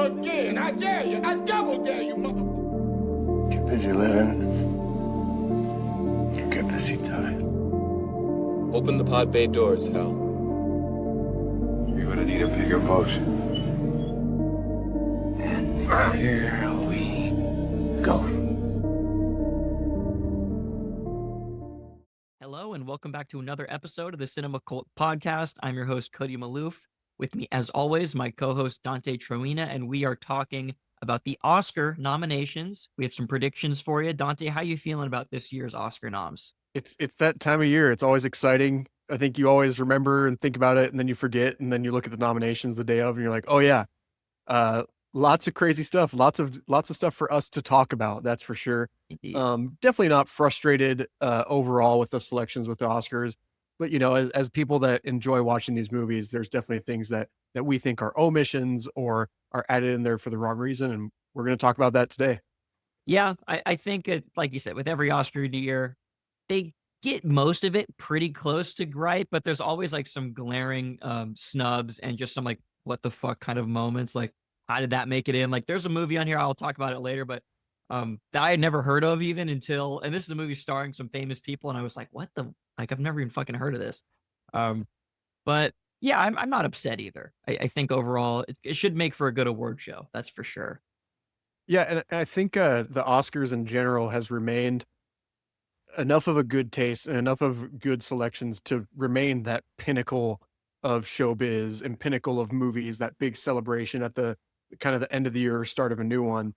again. I dare you. I double dare you, mother. Get busy living. Or get busy dying. Open the pod bay doors, Hal. You're gonna need a bigger boat. And here we go. Hello, and welcome back to another episode of the Cinema Cult Podcast. I'm your host, Cody Maloof. With me, as always, my co-host, Dante Troina, and we are talking about the Oscar nominations. We have some predictions for you. Dante, how you feeling about this year's Oscar noms? It's that time of year. It's always exciting. I think you always remember and think about it, and then you forget, and then you look at the nominations the day of, and you're like, oh yeah, lots of crazy stuff, lots of stuff for us to talk about. That's for sure. Indeed. Definitely not frustrated overall with the selections with the Oscars, but you know, as people that enjoy watching these movies, there's definitely things that we think are omissions or are added in there for the wrong reason, and we're going to talk about that today. Yeah, I think, like you said, with every Oscar year, they get most of it pretty close to gripe, but there's always like some glaring snubs and just some like, what the fuck kind of moments. Like, how did that make it in? Like, there's a movie on here, I'll talk about it later, but that I had never heard of even until, and this is a movie starring some famous people, and I was like, what the, like, I've never even fucking heard of this. But yeah, I'm not upset either. I think overall it should make for a good award show. That's for sure. Yeah, and I think the Oscars in general has remained enough of a good taste and enough of good selections to remain that pinnacle of showbiz and pinnacle of movies, that big celebration at the kind of the end of the year or start of a new one.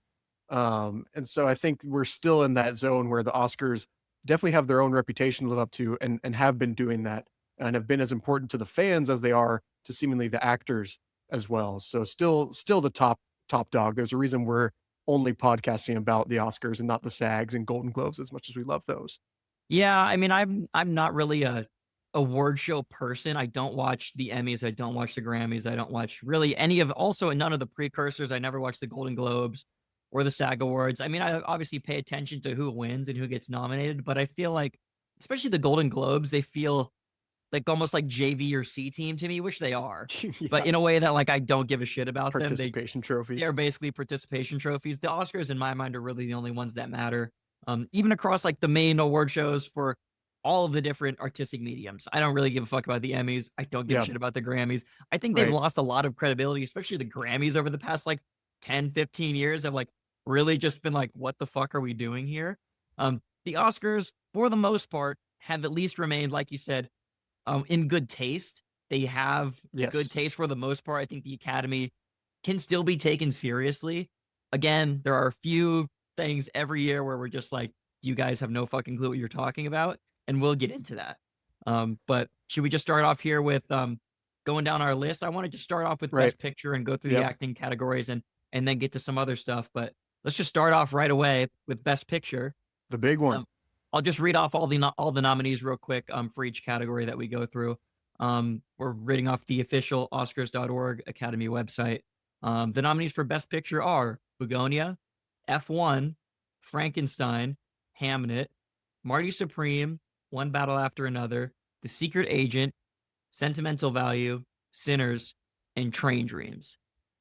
And so I think we're still in that zone where the Oscars definitely have their own reputation to live up to and have been doing that and have been as important to the fans as they are to seemingly the actors as well. So still the top dog. There's a reason we're only podcasting about the Oscars and not the SAGs and Golden Globes as much as we love those. Yeah, I mean, I'm not really a award show person. I don't watch the Emmys. I don't watch the Grammys. I don't watch really any of, also none of the precursors. I never watch the Golden Globes or the SAG Awards. I mean, I obviously pay attention to who wins and who gets nominated, but I feel like, especially the Golden Globes, they feel like almost like JV or C team to me, which they are, Yeah. but in a way that like I don't give a shit about them. Participation trophies. They're basically participation trophies. The Oscars, in my mind, are really the only ones that matter. Even across like the main award shows for all of the different artistic mediums. I don't really give a fuck about the Emmys. I don't give a shit about the Grammys. I think they've lost a lot of credibility, especially the Grammys over the past like 10, 15 years have like really just been like, what the fuck are we doing here? The Oscars, for the most part, have at least remained, like you said, in good taste. They have good taste for the most part. I think the Academy can still be taken seriously. Again, there are a few things every year where we're just like, you guys have no fucking clue what you're talking about, and we'll get into that. But should we just start off here with going down our list? I want to just start off with Best Picture and go through the acting categories and then get to some other stuff. But let's just start off right away with Best Picture. The big one. I'll just read off all the nominees real quick for each category that we go through. We're reading off the official Oscars.org Academy website. The nominees for Best Picture are Begonia, F1, Frankenstein, Hamnet, Marty Supreme, One Battle After Another, The Secret Agent, Sentimental Value, Sinners, and Train Dreams.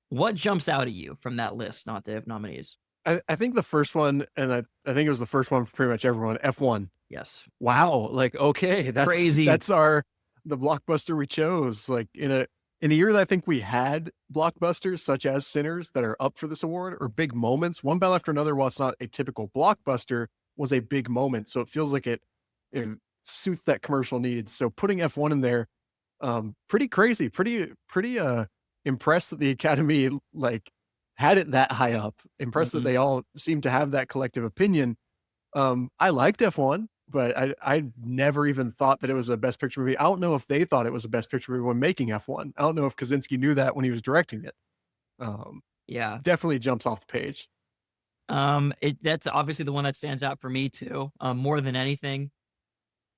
What jumps out at you from that list, not to have nominees? I think the first one, and I think it was the first one for pretty much everyone, F1. Yes. Wow. Like, okay, that's crazy. That's the blockbuster we chose. Like in a year that I think we had blockbusters such as Sinners that are up for this award, or big moments. One Battle After Another, while it's not a typical blockbuster, was a big moment. So it feels like it suits that commercial needs. So putting F1 in there, pretty crazy, pretty impressed that the Academy like had it that high up. Impressed that they all seem to have that collective opinion. I liked F1, but I never even thought that it was a Best Picture movie. I don't know if they thought it was a Best Picture movie when making F1. I don't know if Kaczynski knew that when he was directing it. Yeah, definitely jumps off the page. That's obviously the one that stands out for me too. More than anything,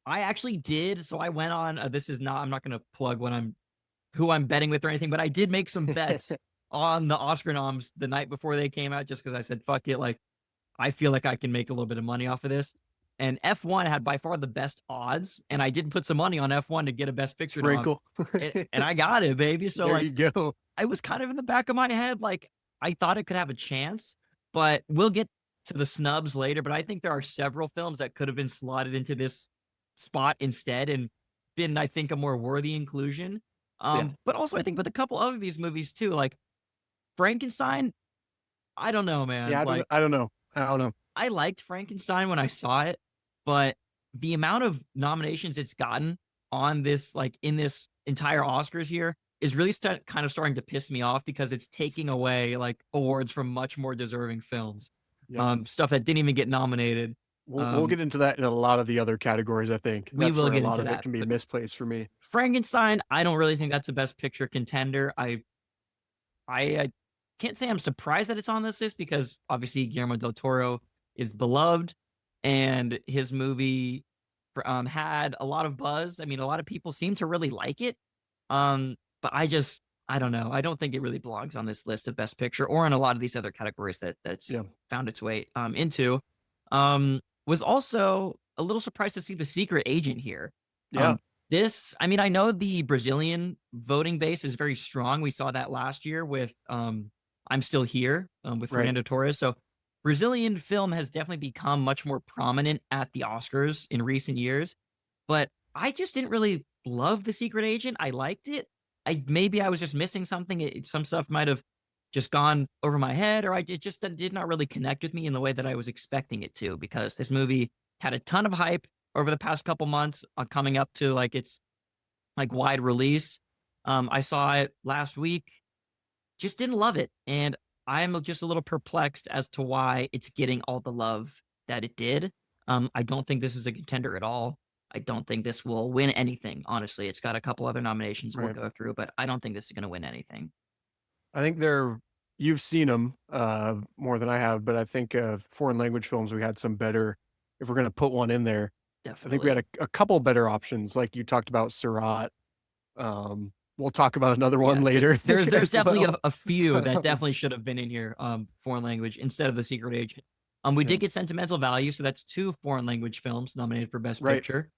I actually did. So I went on. I'm not going to plug who I'm betting with or anything, but I did make some bets on the Oscar noms the night before they came out, just because I said, fuck it. Like, I feel like I can make a little bit of money off of this. And F1 had by far the best odds, and I did put some money on F1 to get a Best Picture nom, and I got it, baby. So there like, you go. I was kind of in the back of my head, like, I thought it could have a chance, but we'll get to the snubs later. But I think there are several films that could have been slotted into this spot instead and been, I think, a more worthy inclusion. Yeah. But also I think with a couple other of these movies too, like Frankenstein, I don't know, man. Yeah, Like I don't know. I don't know. I liked Frankenstein when I saw it, but the amount of nominations it's gotten on this, like in this entire Oscars year, is really kind of starting to piss me off because it's taking away like awards from much more deserving films, Yeah. stuff that didn't even get nominated. We'll get into that in a lot of the other categories. I think We that's will where a get lot into of it that, can be but misplaced for me. Frankenstein, I don't really think that's a Best Picture contender. I can't say I'm surprised that it's on this list because obviously Guillermo del Toro is beloved, and his movie had a lot of buzz. I mean, a lot of people seem to really like it. But I don't know. I don't think it really belongs on this list of Best Picture or in a lot of these other categories that's Yeah. found its way into. Was also a little surprised to see The Secret Agent here. Yeah. I mean, I know the Brazilian voting base is very strong. We saw that last year with I'm Still Here with Right. Fernando Torres. So Brazilian film has definitely become much more prominent at the Oscars in recent years. But I just didn't really love The Secret Agent. I liked it. Maybe I was just missing something. Some stuff might have just gone over my head, or it just did not really connect with me in the way that I was expecting it to, because this movie had a ton of hype over the past couple months coming up to like its like wide release. I saw it last week, just didn't love it, and I'm just a little perplexed as to why it's getting all the love that it did. I don't think this is a contender at all. I don't think this will win anything. Honestly, it's got a couple other nominations we'll Right. go through, but I don't think this is going to win anything. I think you've seen them more than I have, but I think foreign language films, we had some better, if we're going to put one in there, I think we Definitely. had a couple better options. Like you talked about Surat. We'll talk about another one Yeah, later. there's as definitely well. a few that definitely should have been in here, foreign language instead of The Secret Agent. We Yeah. did get Sentimental Value, so that's 2 foreign language films nominated for Best Right. Picture.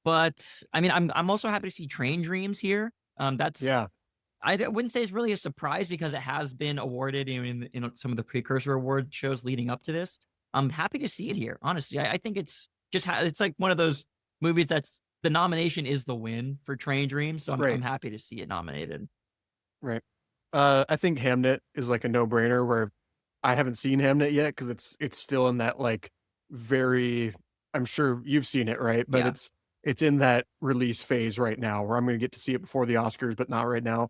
But I mean, I'm also happy to see Train Dreams here. That's Yeah. I wouldn't say it's really a surprise because it has been awarded in some of the precursor award shows leading up to this. I'm happy to see it here. Honestly, I think it's just it's like one of those movies that's the nomination is the win for Train Dreams, so I'm Right. happy to see it nominated. Right. I think Hamnet is like a no-brainer where I haven't seen Hamnet yet because it's still in that like very, I'm sure you've seen it, right? But Yeah. it's in that release phase right now where I'm going to get to see it before the Oscars, but not right now.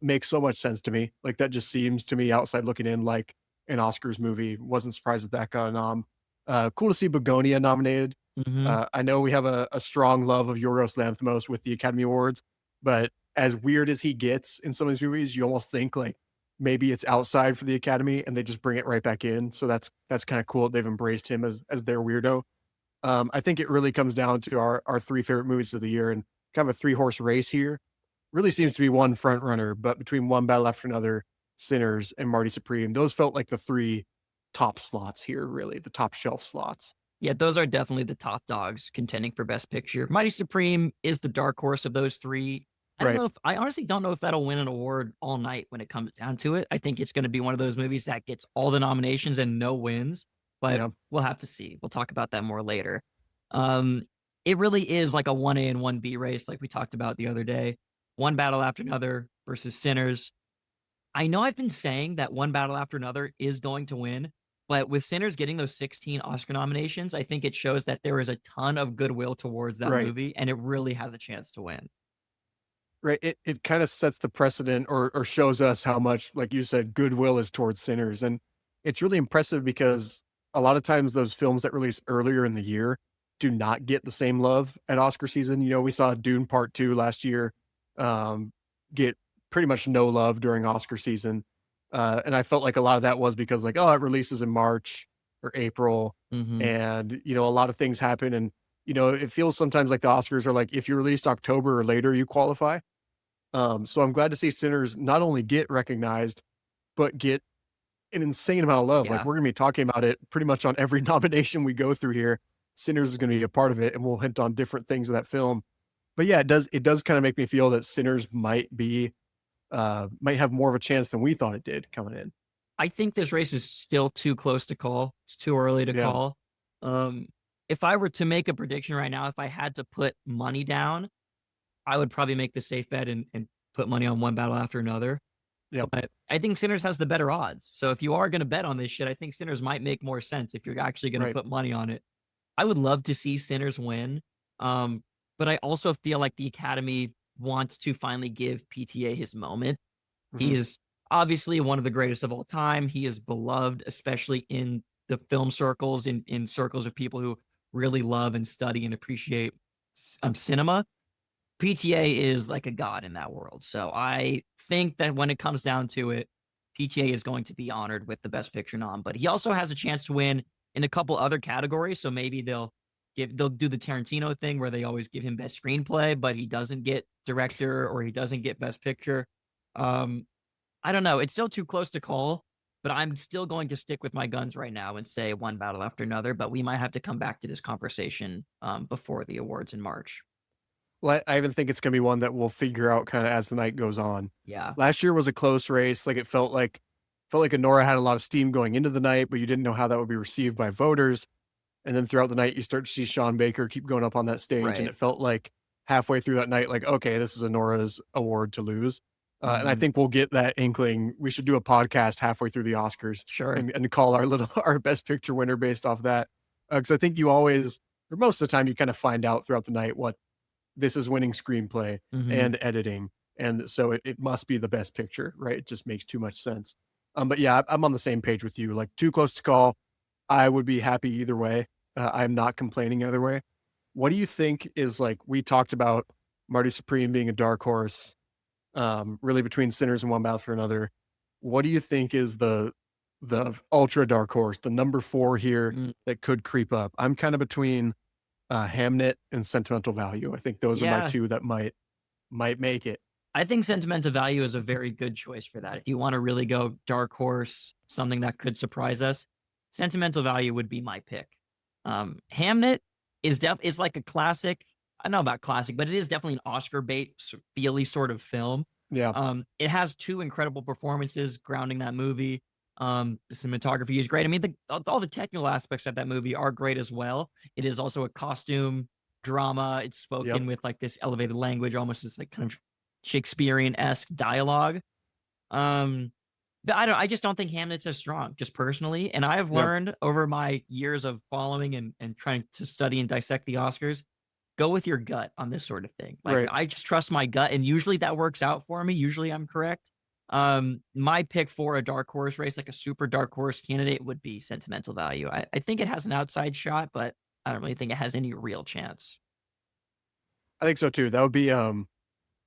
Makes so much sense to me. Like that just seems to me outside looking in like an Oscars movie. Wasn't surprised that got a nom. Cool to see Begonia nominated. Mhm. I know we have a strong love of Yorgos Lanthimos with the Academy Awards, but as weird as he gets in some of these movies, you almost think like maybe it's outside for the Academy and they just bring it right back in. So that's kind of cool. They've embraced him as their weirdo. I think it really comes down to our 3 favorite movies of the year and kind of a 3-horse race here. Really seems to be one front runner, but between One Battle After Another, Sinners, and Marty Supreme, those felt like the 3 top slots here, really, the top shelf slots. Yeah, those are definitely the top dogs contending for Best Picture. Mighty Supreme is the dark horse of those 3. Right. I honestly don't know if that'll win an award all night when it comes down to it. I think it's going to be one of those movies that gets all the nominations and no wins, but Yeah. we'll have to see. We'll talk about that more later. It really is like a 1A and 1B race, like we talked about the other day. One Battle After Another versus Sinners. I know I've been saying that One Battle After Another is going to win, but with Sinners getting those 16 Oscar nominations, I think it shows that there is a ton of goodwill towards that Right. movie, and it really has a chance to win. Right. It kind of sets the precedent or shows us how much, like you said, goodwill is towards Sinners. And it's really impressive because a lot of times those films that release earlier in the year do not get the same love at Oscar season. You know, we saw Dune Part 2 last year get pretty much no love during Oscar season. And I felt like a lot of that was because like, oh, it releases in March or April. Mhm. And, you know, a lot of things happen. And, you know, it feels sometimes like the Oscars are like, if you released October or later, you qualify. So I'm glad to see Sinners not only get recognized, but get an insane amount of love. Yeah. Like we're gonna be talking about it pretty much on every nomination we go through here. Sinners is gonna be a part of it, and we'll hint on different things of that film. But yeah, it does kind of make me feel that Sinners might be might have more of a chance than we thought it did coming in. I think this race is still too close to call. It's too early to Yeah. call. If I were to make a prediction right now, if I had to put money down, I would probably make the safe bet and put money on one battle after another. Yep. But I think Sinners has the better odds. So if you are going to bet on this shit, I think Sinners might make more sense if you're actually going to Right. put money on it. I would love to see Sinners win. But I also feel like the Academy wants to finally give PTA his moment. He Mhm. is obviously one of the greatest of all time. He is beloved, especially in the film circles, in circles of people who really love and study and appreciate cinema. PTA is like a god in that world. So I think that when it comes down to it, PTA is going to be honored with the Best Picture nom. But he also has a chance to win in a couple other categories. So maybe they'll do the Tarantino thing where they always give him Best Screenplay, but he doesn't get Director or he doesn't get Best Picture. I don't know. It's still too close to call, but I'm still going to stick with my guns right now and say one battle after another. But we might have to come back to this conversation before the awards in March. Well, I even think it's going to be one that we'll figure out kind of as the night goes on. Yeah. Last year was a close race. Like it felt like Anora had a lot of steam going into the night, but you didn't know how that would be received by voters. And then throughout the night, you start to see Sean Baker keep going up on that stage, Right. and it felt like halfway through that night, like, okay, this is Anora's award to lose. And I think we'll get that inkling. We should do a podcast halfway through the Oscars, Sure. and call our Best Picture winner based off that. Because I think you always, or most of the time, you kind of find out throughout the night what this is winning screenplay and editing, and so it must be the Best Picture, right? It just makes too much sense. But yeah, I'm on the same page with you. Like too close to call. I would be happy either way. I'm not complaining either way. What do you think is like? We talked about Marty Supreme being a dark horse, really between Sinners and One Battle for Another. What do you think is the ultra dark horse, the number 4 here that could creep up? I'm kind of between Hamnet and Sentimental Value. I think those are my two that might make it. I think Sentimental Value is a very good choice for that. If you want to really go dark horse, something that could surprise us, Sentimental Value would be my pick. Hamnet is like a classic. I don't know about classic, but it is definitely an Oscar bait feely sort of film. Yeah. It has 2 incredible performances grounding that movie. The cinematography is great. I mean, all the technical aspects of that movie are great as well. It is also a costume drama. It's spoken with like this elevated language, almost as like kind of Shakespearean-esque dialogue. But I just don't think Hamlet's as strong, just personally. And I have learned over my years of following and trying to study and dissect the Oscars, go with your gut on this sort of thing. Like I just trust my gut, and usually that works out for me. Usually I'm correct. My pick for a dark horse race, like a super dark horse candidate, would be Sentimental Value. I think it has an outside shot, but I don't really think it has any real chance. I think so too. That would be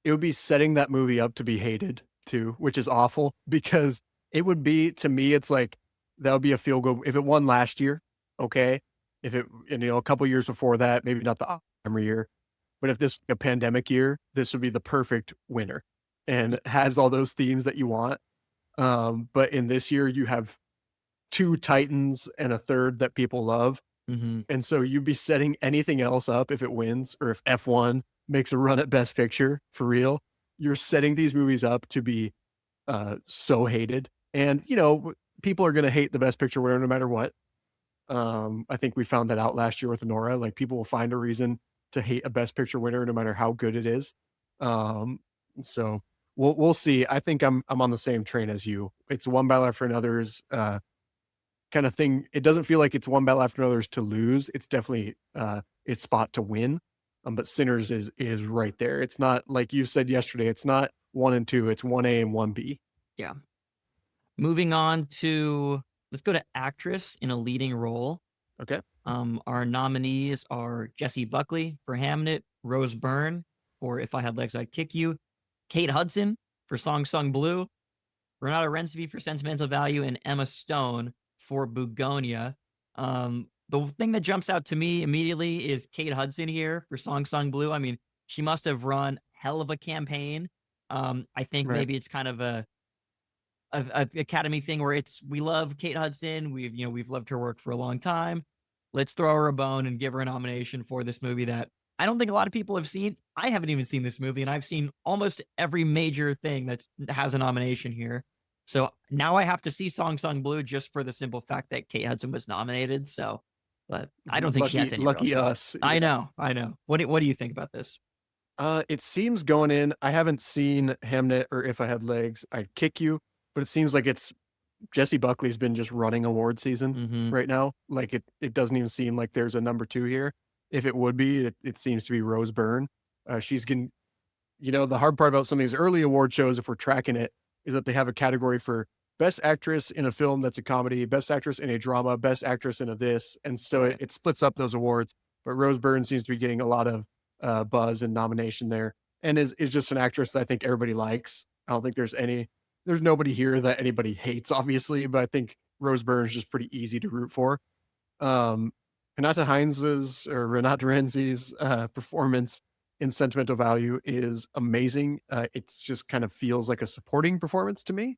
it would be setting that movie up to be hated too, which is awful because it would be, to me, it's like that would be a feel good if it won last year. Okay. If it, and, a couple years before that, maybe not the Oppenheimer year, but if this a pandemic year, this would be the perfect winner and it has all those themes that you want. But in this year, you have 2 titans and a third that people love. And so you'd be setting anything else up if it wins, or if F1 makes a run at Best Picture for real. You're setting these movies up to be so hated. And, people are going to hate the Best Picture winner no matter what. I think we found that out last year with Nora. Like, people will find a reason to hate a Best Picture winner no matter how good it is. So we'll see. I think I'm on the same train as you. It's one battle after another's kind of thing. It doesn't feel like it's one battle after another's to lose. It's definitely its spot to win. But Sinners is right there. It's not like you said yesterday. It's not 1 and 2. It's 1A and 1B. Yeah. Moving on to, let's go to actress in a leading role. Okay. Our nominees are Jessie Buckley for Hamnet, Rose Byrne for If I Had Legs I'd Kick You, Kate Hudson for Song Sung Blue, Renata Rensby for Sentimental Value, and Emma Stone for Bugonia. The thing that jumps out to me immediately is Kate Hudson here for Song Sung Blue. I mean, she must have run hell of a campaign. I think maybe it's kind of a Academy thing where we love Kate Hudson. We've loved her work for a long time. Let's throw her a bone and give her a nomination for this movie that I don't think a lot of people have seen. I haven't even seen this movie, and I've seen almost every major thing that has a nomination here. So now I have to see Song Song Blue just for the simple fact that Kate Hudson was nominated. So, but I don't think she has any real Lucky shot. us. I Yeah. know, I know. What do you think about this? It seems going in, I haven't seen Hamnet or If I Had Legs, I'd Kick You, but it seems like it's Jessie Buckley's been just running award season Mm-hmm. right now. Like it doesn't even seem like there's a number two here. If it would be, it seems to be Rose Byrne. She's getting, the hard part about some of these early award shows, if we're tracking it, is that they have a category for best actress in a film that's a comedy, best actress in a drama, best actress in a this. And so it splits up those awards. But Rose Byrne seems to be getting a lot of buzz and nomination there, and is just an actress that I think everybody likes. I don't think there's nobody here that anybody hates, obviously, but I think Rose Byrne is just pretty easy to root for. Renata Renzi's performance in Sentimental Value is amazing. It just kind of feels like a supporting performance to me.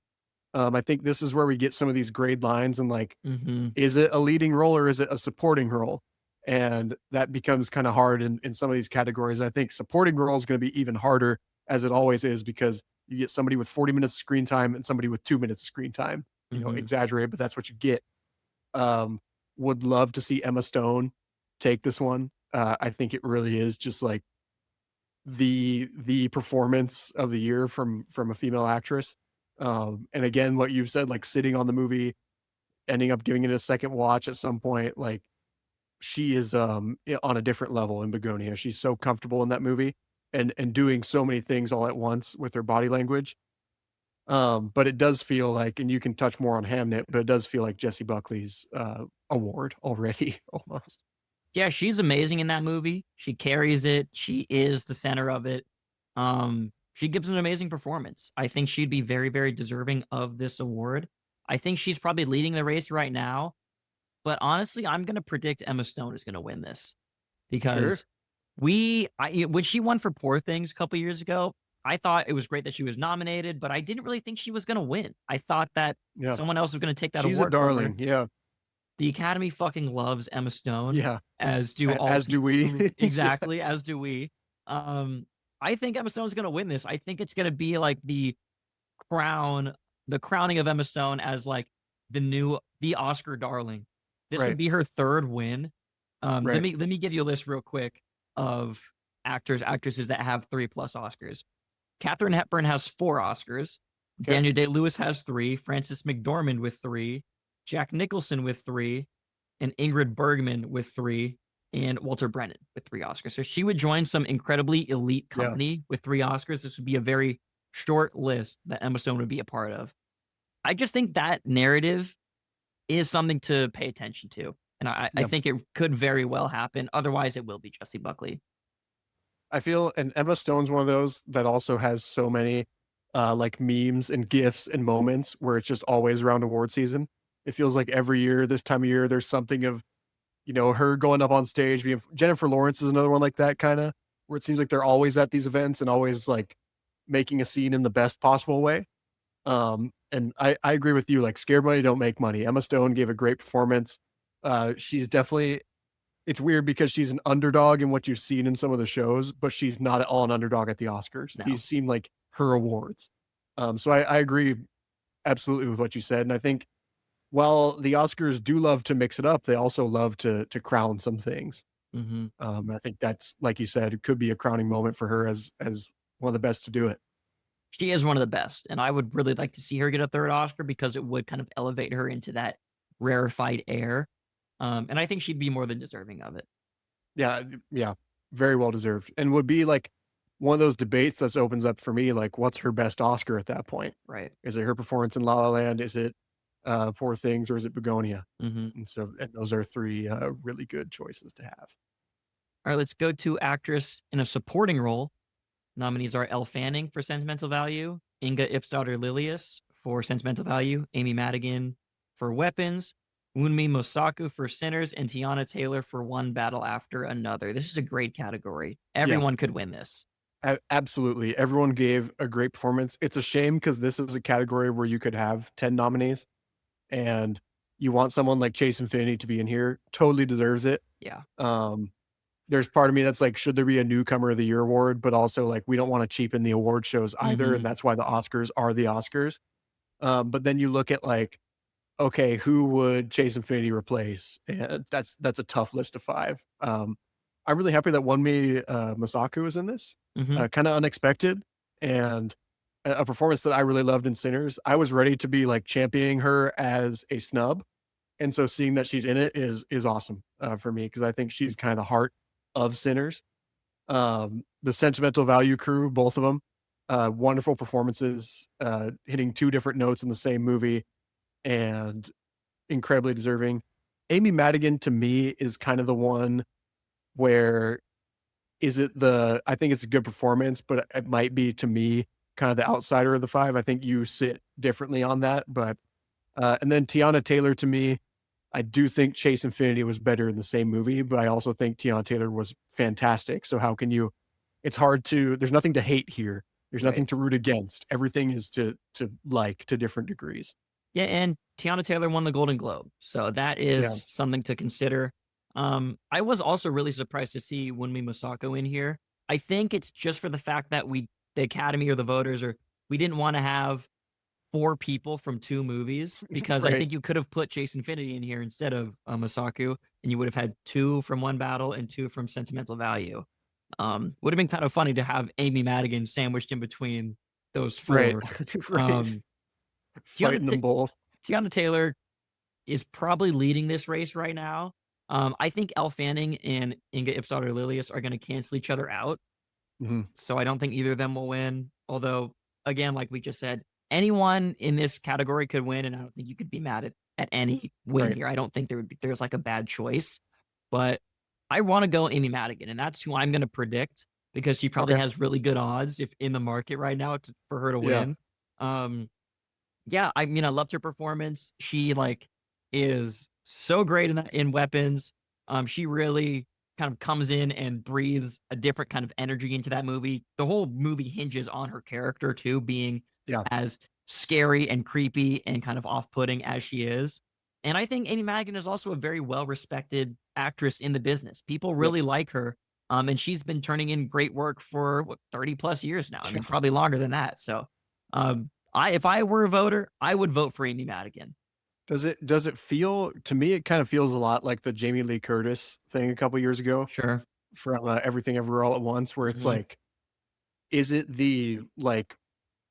I think this is where we get some of these grade lines and like, Mm-hmm. is it a leading role or is it a supporting role? And that becomes kind of hard in some of these categories. I think supporting role is going to be even harder, as it always is, because you get somebody with 40 minutes of screen time and somebody with 2 minutes of screen time. Mm-hmm. Exaggerate, but that's what you get. Would love to see Emma Stone take this one. I think it really is just like the performance of the year from a female actress. And again, what you've said, like sitting on the movie, ending up giving it a second watch at some point, like she is on a different level in Begonia. She's so comfortable in that movie and doing so many things all at once with her body language. But it does feel like, and you can touch more on Hamnet, but it does feel like Jessie Buckley's award already almost. Yeah, she's amazing in that movie. She carries it. She is the center of it. She gives an amazing performance. I think she'd be very, very deserving of this award. I think she's probably leading the race right now. But honestly, I'm going to predict Emma Stone is going to win this because when she won for Poor Things a couple years ago, I thought it was great that she was nominated, but I didn't really think she was going to win. I thought that someone else was going to take that She's award. A darling. Yeah. The Academy fucking loves Emma Stone. Yeah. As do all. As do we. Exactly. As do we. I think Emma Stone's going to win this. I think it's going to be like the crowning of Emma Stone as like the Oscar darling. This would be her third win. Let me give you a list real quick of actresses that have 3+ Oscars. Katharine Hepburn has 4 Oscars. Okay. Daniel Day-Lewis has 3. Frances McDormand with 3. Jack Nicholson with 3. And Ingrid Bergman with 3. And Walter Brennan with 3 Oscars. So she would join some incredibly elite company with 3 Oscars. This would be a very short list that Emma Stone would be a part of. I just think that narrative is something to pay attention to. And I think it could very well happen. Otherwise, it will be Jessie Buckley. I feel, and Emma Stone's one of those that also has so many like memes and GIFs and moments where it's just always around award season. It feels like every year, this time of year, there's something of, her going up on stage. Jennifer Lawrence is another one like that, kind of, where it seems like they're always at these events and always like making a scene in the best possible way. And I agree with you, like scared money don't make money. Emma Stone gave a great performance. She's definitely, it's weird because she's an underdog in what you've seen in some of the shows, but she's not at all an underdog at the Oscars. No. These seem like her awards. So I agree absolutely with what you said. And I think while the Oscars do love to mix it up, they also love to crown some things. Mm-hmm. I think that's, like you said, it could be a crowning moment for her as one of the best to do it. She is one of the best, and I would really like to see her get a 3rd Oscar because it would kind of elevate her into that rarefied air. And I think she'd be more than deserving of it. Yeah, very well deserved, and would be like one of those debates that opens up for me, like what's her best Oscar at that point? Right? Is it her performance in La La Land? Is it Poor Things, or is it Begonia? Mm-hmm. And those are 3 really good choices to have. All right, let's go to actress in a supporting role. Nominees are Elle Fanning for Sentimental Value, Inga Ipsdottir Lilius for Sentimental Value, Amy Madigan for Weapons, Wunmi Mosaku for Sinners, and Tiana Taylor for One Battle After Another. This is a great category. Everyone could win this. Absolutely. Everyone gave a great performance. It's a shame because this is a category where you could have 10 nominees and you want someone like Chase Infinity to be in here. Totally deserves it. Yeah. there's part of me that's like, should there be a newcomer of the year award? But also like, we don't want to cheapen the award shows either. And that's why the Oscars are the Oscars. But then you look at like, okay, who would Chase Infinity replace? That's a tough list of 5. I'm really happy that Wonmi Masaku is in this. Mhm. Kind of unexpected, and a performance that I really loved in Sinners. I was ready to be like championing her as a snub, and so seeing that she's in it is awesome for me because I think she's kind of the heart of Sinners. The sentimental value crew, both of them, wonderful performances, hitting 2 different notes in the same movie, and incredibly deserving. Amy Madigan to me is kind of the one where I think it's a good performance, but it might be to me kind of the outsider of the 5. I think you sit differently on that, but and then Tiana Taylor to me, I do think Chase Infinity was better in the same movie, but I also think Tiana Taylor was fantastic. So how can you? It's hard to. There's nothing to hate here. There's nothing Right. to root against. Everything is to like to different degrees. Yeah, and Tiana Taylor won the Golden Globe, so that Yeah, is something to consider. I was also really surprised to see Wunmi Masako in here. I think it's just for the fact that the Academy or the voters, or we didn't want to have 4 people from 2 movies because I right. think you could have put Chase Infinity in here instead of Masaku, and you would have had 2 from One Battle and 2 from Sentimental Value. Would have been kind of funny to have Amy Madigan sandwiched in between those Right. 4. Right. Um, Tiana Fighting them both. Tiana Taylor is probably leading this race right now. I think Elle Fanning and Inga Ipsdottir Lilius are going to cancel each other out, Mhm. so I don't think either of them will win. Although, again, like we just said, anyone in this category could win, and I don't think you could be mad at any win Right. here. I don't think there's like a bad choice, but I want to go Amy Madigan, and that's who I'm going to predict because she probably Okay. has really good odds if in the market right now for her to Yeah. win. Um, yeah, I mean, I loved her performance. She, like, is so great in Weapons. She really kind of comes in and breathes a different kind of energy into that movie. The whole movie hinges on her character too, being Yeah. as scary and creepy and kind of off-putting as she is. And I think Amy Madigan is also a very well-respected actress in the business. People Yep. really like her, and she's been turning in great work for, what, 30 plus years now. I mean, probably longer than that. So, if I were a voter, I would vote for Amy Madigan. Does it feel to me, it kind of feels a lot like the Jamie Lee Curtis thing a couple years ago Sure. from, Everything Everywhere All at Once, where it's Mhm. like, is it the, like,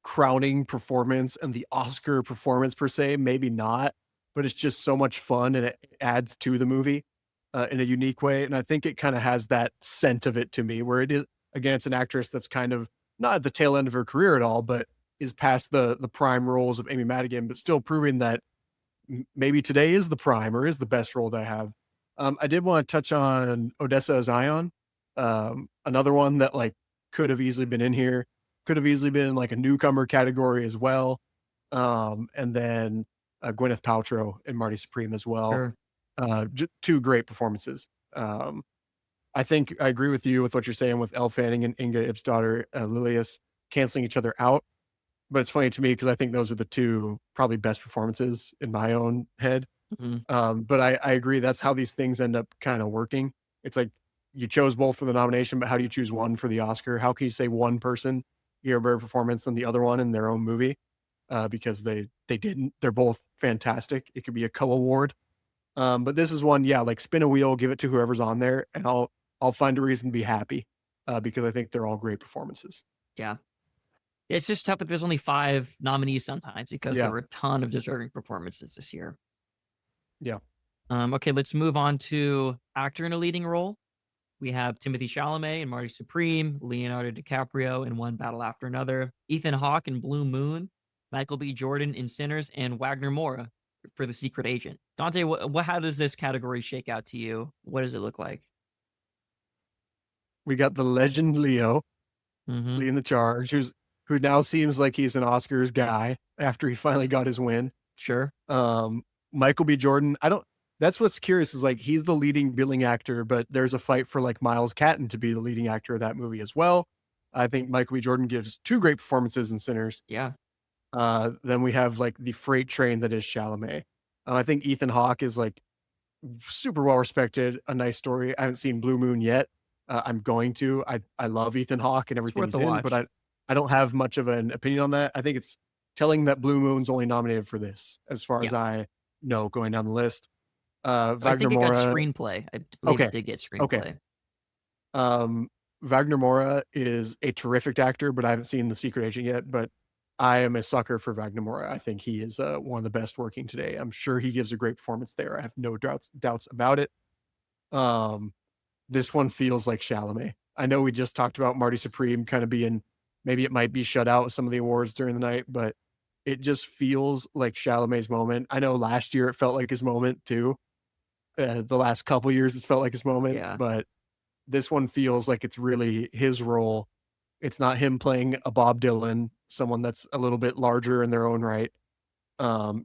crowning performance and the Oscar performance per se? Maybe not, but it's just so much fun and it adds to the movie, in a unique way, and I think it kinda has that scent of it to me, where it is again, it's an actress that's kind of not at the tail end of her career at all, but is past the prime roles of Amy Madigan, but still proving that maybe today is the prime or is the best role that I have. I did want to touch on Odessa Zion, another one that like could have easily been in here, could have easily been in like a newcomer category as well. And then Gwyneth Paltrow and Marty Supreme as well. Sure. 2 great performances. I think I agree with you with what you're saying with Elle Fanning and Inga Ipsdottir Lilius canceling each other out. But it's funny to me because I think those are the 2 probably best performances in my own head. Mhm. But I agree that's how these things end up kind of working. It's like you chose both for the nomination, but how do you choose one for the Oscar? How can you say one person gave a better performance than the other one in their own movie? Because they didn't. They're both fantastic. It could be a co-award. But this is one, yeah, like spin a wheel, give it to whoever's on there, and I'll find a reason to be happy because I think they're all great performances. Yeah. It's just tough if there's only 5 nominees sometimes because there Yeah, were a ton of deserving performances this year. yeah. Okay, let's move on to actor in a leading role. We have Timothy Chalamet and Marty Supreme, Leonardo DiCaprio in One Battle After Another, Ethan Hawke in Blue Moon, Michael B. Jordan in Sinners, and Wagner Moura for The Secret Agent. Dante, how does this category shake out to you? What does it look like? We got the legend Leo Mhm. leading the charge, who now seems like he's an Oscars guy after he finally got his win. Sure. Michael B. Jordan, I don't that's what's curious is like he's the leading billing actor, but there's a fight for like Miles Catton to be the leading actor of that movie as well. I think Michael B. Jordan gives 2 great performances in Sinners. Yeah. Then we have like the freight train that is Chalamet. I think Ethan Hawke is like super well respected, a nice story. I haven't seen Blue Moon yet, I'm going to. I love Ethan Hawke and It's everything worth he's a in, watch. but I don't have much of an opinion on that. I think it's telling that Blue Moon's only nominated for this, as far Yeah. as I know, going down the list. I Wagner think it got Moura. screenplay. I believe Okay. it did get Okay. screenplay. Wagner Moura is a terrific actor, but I haven't seen The Secret Agent yet. But I am a sucker for Wagner Moura. I think he is one of the best working today. I'm sure he gives a great performance there. I have no doubts about it. This one feels like Chalamet. I know we just talked about Marty Supreme kind of being, maybe it might be shut out with some of the awards during the night, but it just feels like Chalamet's moment. I know last year it felt like his moment too. The last couple years it's felt like his moment, Yeah. but this one feels like it's really his role. It's not him playing a Bob Dylan, someone that's a little bit larger in their own right.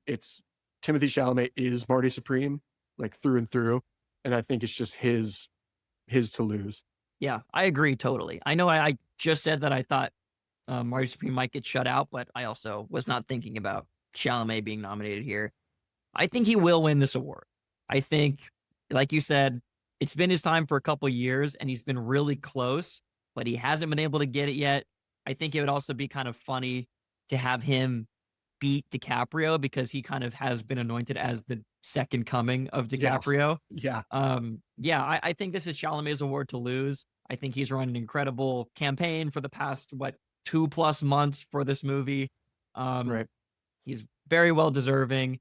It's Timothy Chalamet is Marty Supreme, like through and through, and I think it's just his to lose. Yeah, I agree totally. I know I just said that I thought Marty Supreme might get shut out, but I also was not thinking about Chalamet being nominated here. I think he will win this award. I think, like you said, it's been his time for a couple years and he's been really close, but he hasn't been able to get it yet. I think it would also be kind of funny to have him beat DiCaprio because he kind of has been anointed as the second coming of Yeah. DiCaprio. Yeah. Yeah, I think this is Chalamet's award to lose. I think he's run an incredible campaign for the past, 2+ months for this movie. Right. He's very well deserving.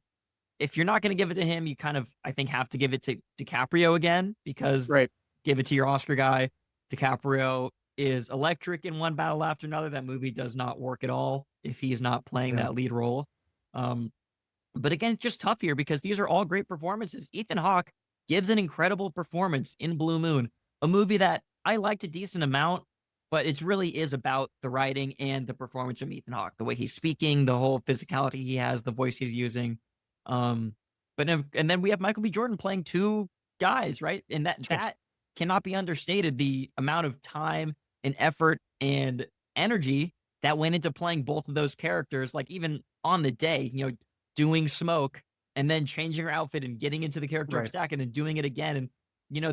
If you're not going to give it to him, you kind of, I think, have to give it to DiCaprio again because Right. give it to your Oscar guy. DiCaprio is electric in one battle after another. That movie does not work at all if he's not playing Yeah. that lead role. But again, it's just tough here because these are all great performances. Ethan Hawke gives an incredible performance in Blue Moon, a movie that I liked a decent amount, but it really is about the writing and the performance of Ethan Hawke, the way he's speaking, the whole physicality he has, the voice he's using. And then we have Michael B. Jordan playing two guys, right? And that cannot be understated. The amount of time and effort and energy that went into playing both of those characters, like even on the day, doing smoke and then changing her outfit and getting into the character of Right. Stack and then doing it again. And,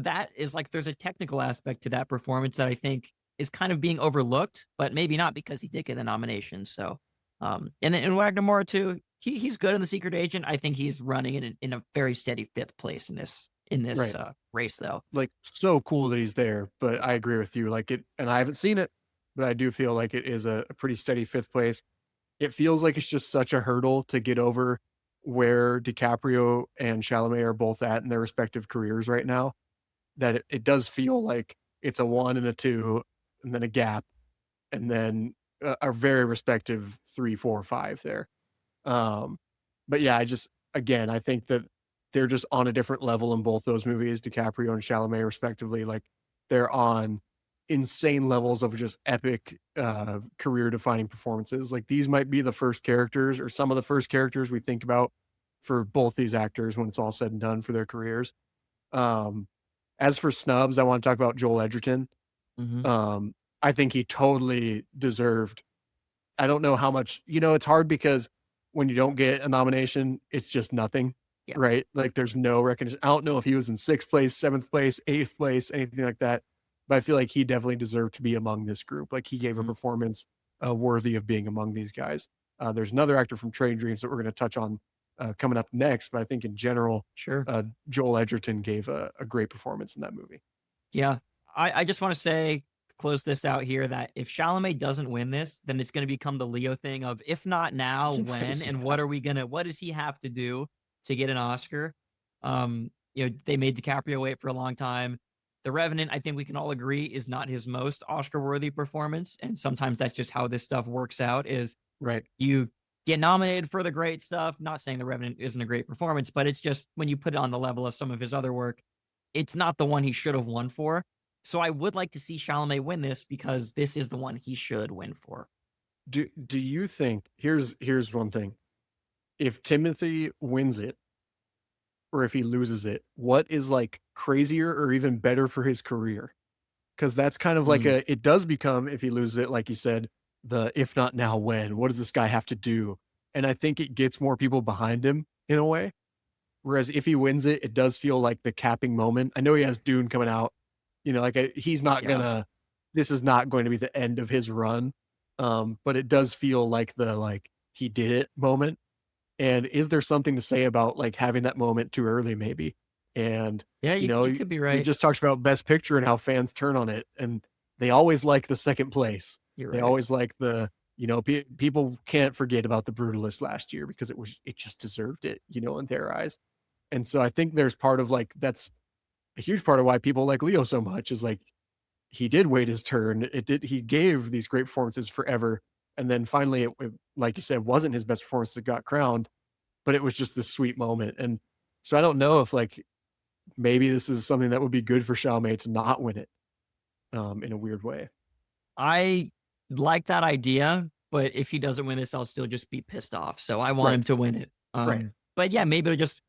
that is like, there's a technical aspect to that performance that I think is kind of being overlooked, but maybe not because he did get the nomination. So, and then in Wagner Moura too, he's good in The Secret Agent. I think he's running in a very steady fifth place in this Right. race though. Like so cool that he's there, but I agree with you. Like it, and I haven't seen it, but I do feel like it is a pretty steady fifth place. It feels like it's just such a hurdle to get over where DiCaprio and Chalamet are both at in their respective careers right now, that it does feel like it's a 1 and a 2 and then a gap and then a very respective 3, 4, 5 there. But yeah, I think that they're just on a different level in both those movies, DiCaprio and Chalamet respectively. Like they're on insane levels of just epic career defining performances. Like these might be the first characters or some of the first characters we think about for both these actors when it's all said and done for their careers. As for snubs, I want to talk about Joel Edgerton. Mm-hmm. I think he totally deserved. I don't know how much, it's hard because when you don't get a nomination, it's just nothing, Yeah. right? Like there's no recognition. I don't know if he was in 6th place, 7th place, 8th place, anything like that. But I feel like he definitely deserved to be among this group. Like he gave a performance worthy of being among these guys. There's another actor from Trading Dreams that we're going to touch on coming up next. But I think in general, Sure. Joel Edgerton gave a great performance in that movie. Yeah. I just want to say, close this out here, that if Chalamet doesn't win this, then it's going to become the Leo thing of if not now, when, and what does he have to do to get an Oscar? They made DiCaprio wait for a long time. The Revenant, I think we can all agree, is not his most Oscar-worthy performance. And sometimes that's just how this stuff works out is Right. you get nominated for the great stuff. Not saying The Revenant isn't a great performance, but it's just when you put it on the level of some of his other work, it's not the one he should have won for. So I would like to see Chalamet win this because this is the one he should win for. Do you think here's one thing. If Timothy wins it or if he loses it, what is like crazier or even better for his career? Because that's kind of like it does become, if he loses it, like you said, the if not now, when? What does this guy have to do? And I think it gets more people behind him in a way. Whereas if he wins it, it does feel like the capping moment. I know he has Dune coming out, he's not gonna, this is not going to be the end of his run. But it does feel like he did it moment. And is there something to say about like having that moment too early, maybe? And, Yeah, you could be we right. just talked about Best Picture and how fans turn on it. And they always like the second place. You're They right. always like people can't forget about The Brutalist last year because it just deserved it, in their eyes. And so I think there's part of that's a huge part of why people like Leo so much is like, he did wait his turn. He gave these great performances forever. And then finally, like you said, wasn't his best performance that got crowned, but it was just this sweet moment. And so I don't know if maybe this is something that would be good for Chalamet to not win it, in a weird way. I like that idea, but if he doesn't win this, I'll still just be pissed off. So I want Right. him to win it. Right. But yeah, maybe it'll just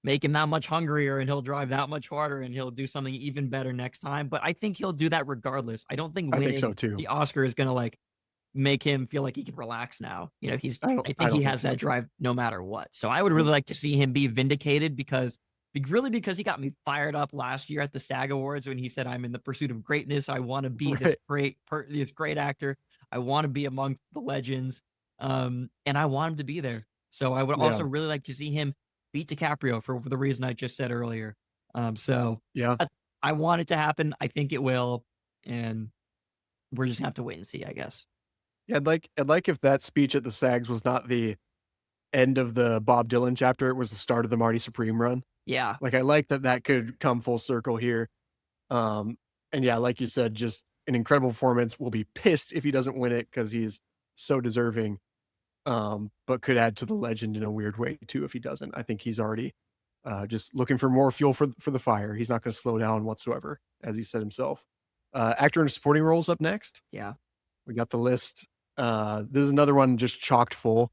make him that much hungrier and he'll drive that much harder and he'll do something even better next time. But I think he'll do that regardless. I don't think I think winning so too. the Oscar is gonna make him feel like he can relax now. I I think don't he think has so. that drive no matter what. So I would really like to see him be vindicated because he got me fired up last year at the SAG Awards when he said, "I'm in the pursuit of greatness. I want to be this great actor. I want to be amongst the legends." And I want him to be there. So I would also really like to see him beat DiCaprio for the reason I just said earlier. So Yeah. I want it to happen. I think it will, and we're just gonna have to wait and see, I guess. Yeah, I'd like if that speech at the SAGs was not the end of the Bob Dylan chapter, it was the start of the Marty Supreme run. Yeah. Like, I like that could come full circle here. And yeah, like you said, just an incredible performance. We'll be pissed if he doesn't win it because he's so deserving. But could add to the legend in a weird way too if he doesn't. I think he's already just looking for more fuel for the fire. He's not going to slow down whatsoever, as he said himself. Actor in supporting roles up next. Yeah. We got the list. This is another one just chocked full.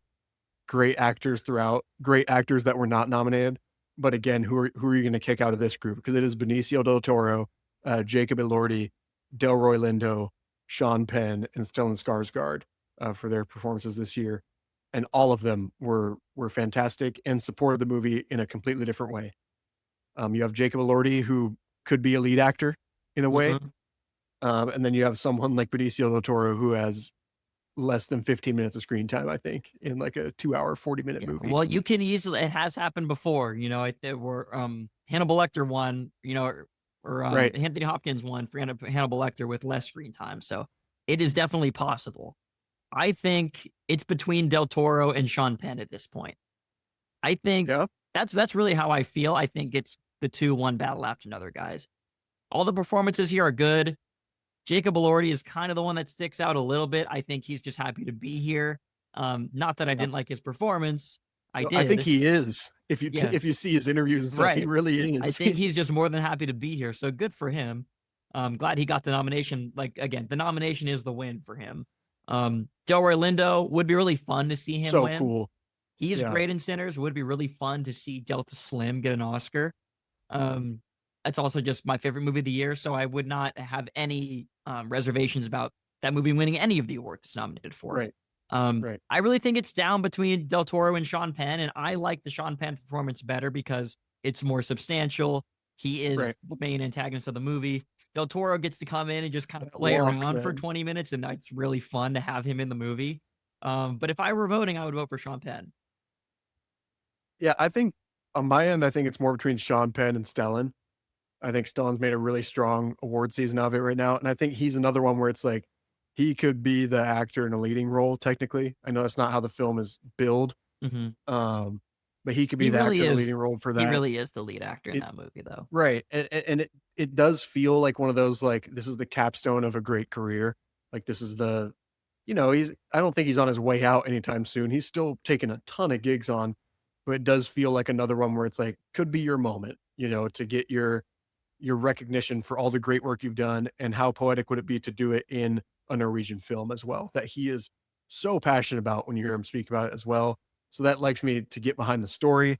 Great actors throughout. Great actors that were not nominated. But again, who are you going to kick out of this group? Because it is Benicio del Toro, Jacob Elordi, Delroy Lindo, Sean Penn, and Stellan Skarsgård for their performances this year, and all of them were fantastic and supported the movie in a completely different way. You have Jacob Elordi, who could be a lead actor in a way, and then you have someone like Benicio del Toro, who has less than 15 minutes of screen time, I think, in like a 2-hour, 40-minute movie. Well, you can easily, it has happened before, there were Hannibal Lecter won, or Right. Anthony Hopkins won for Hannibal Lecter with less screen time. So it is definitely possible. I think it's between Del Toro and Sean Penn at this point. I think Yeah. that's really how I feel. I think it's the two, one battle after another, guys. All the performances here are good. Jacob Elordi is kind of the one that sticks out a little bit. I think he's just happy to be here. Not that I didn't like his performance. I did. I think he is. If you see his interviews and stuff, he really is. I think he's just more than happy to be here. So good for him. Glad he got the nomination. Like, again, the nomination is the win for him. Delroy Lindo would be really fun to see him win. So cool. He is great in Sinners. Would be really fun to see Delta Slim get an Oscar. That's also just my favorite movie of the year, so I would not have any reservations about that movie winning any of the awards it's nominated for. Right. I really think it's down between Del Toro and Sean Penn, and I like the Sean Penn performance better because it's more substantial. He is the main antagonist of the movie. Del Toro gets to come in and just kind of play around for 20 minutes, and that's really fun to have him in the movie. But if I were voting, I would vote for Sean Penn. Yeah, I think on my end, I think it's more between Sean Penn and Stellan. I think Stellan's made a really strong award season of it right now. And I think he's another one where it's like, he could be the actor in a leading role, technically. I know that's not how the film is billed. But he could be the actor in a leading role for that. He really is the lead actor in that movie, though. Right. And it does feel like one of those, like, this is the capstone of a great career. Like, this is the, I don't think he's on his way out anytime soon. He's still taking a ton of gigs on, but it does feel like another one where it's like, could be your moment, to get your recognition for all the great work you've done, and how poetic would it be to do it in a Norwegian film as well, that he is so passionate about when you hear him speak about it as well. So that likes me to get behind the story.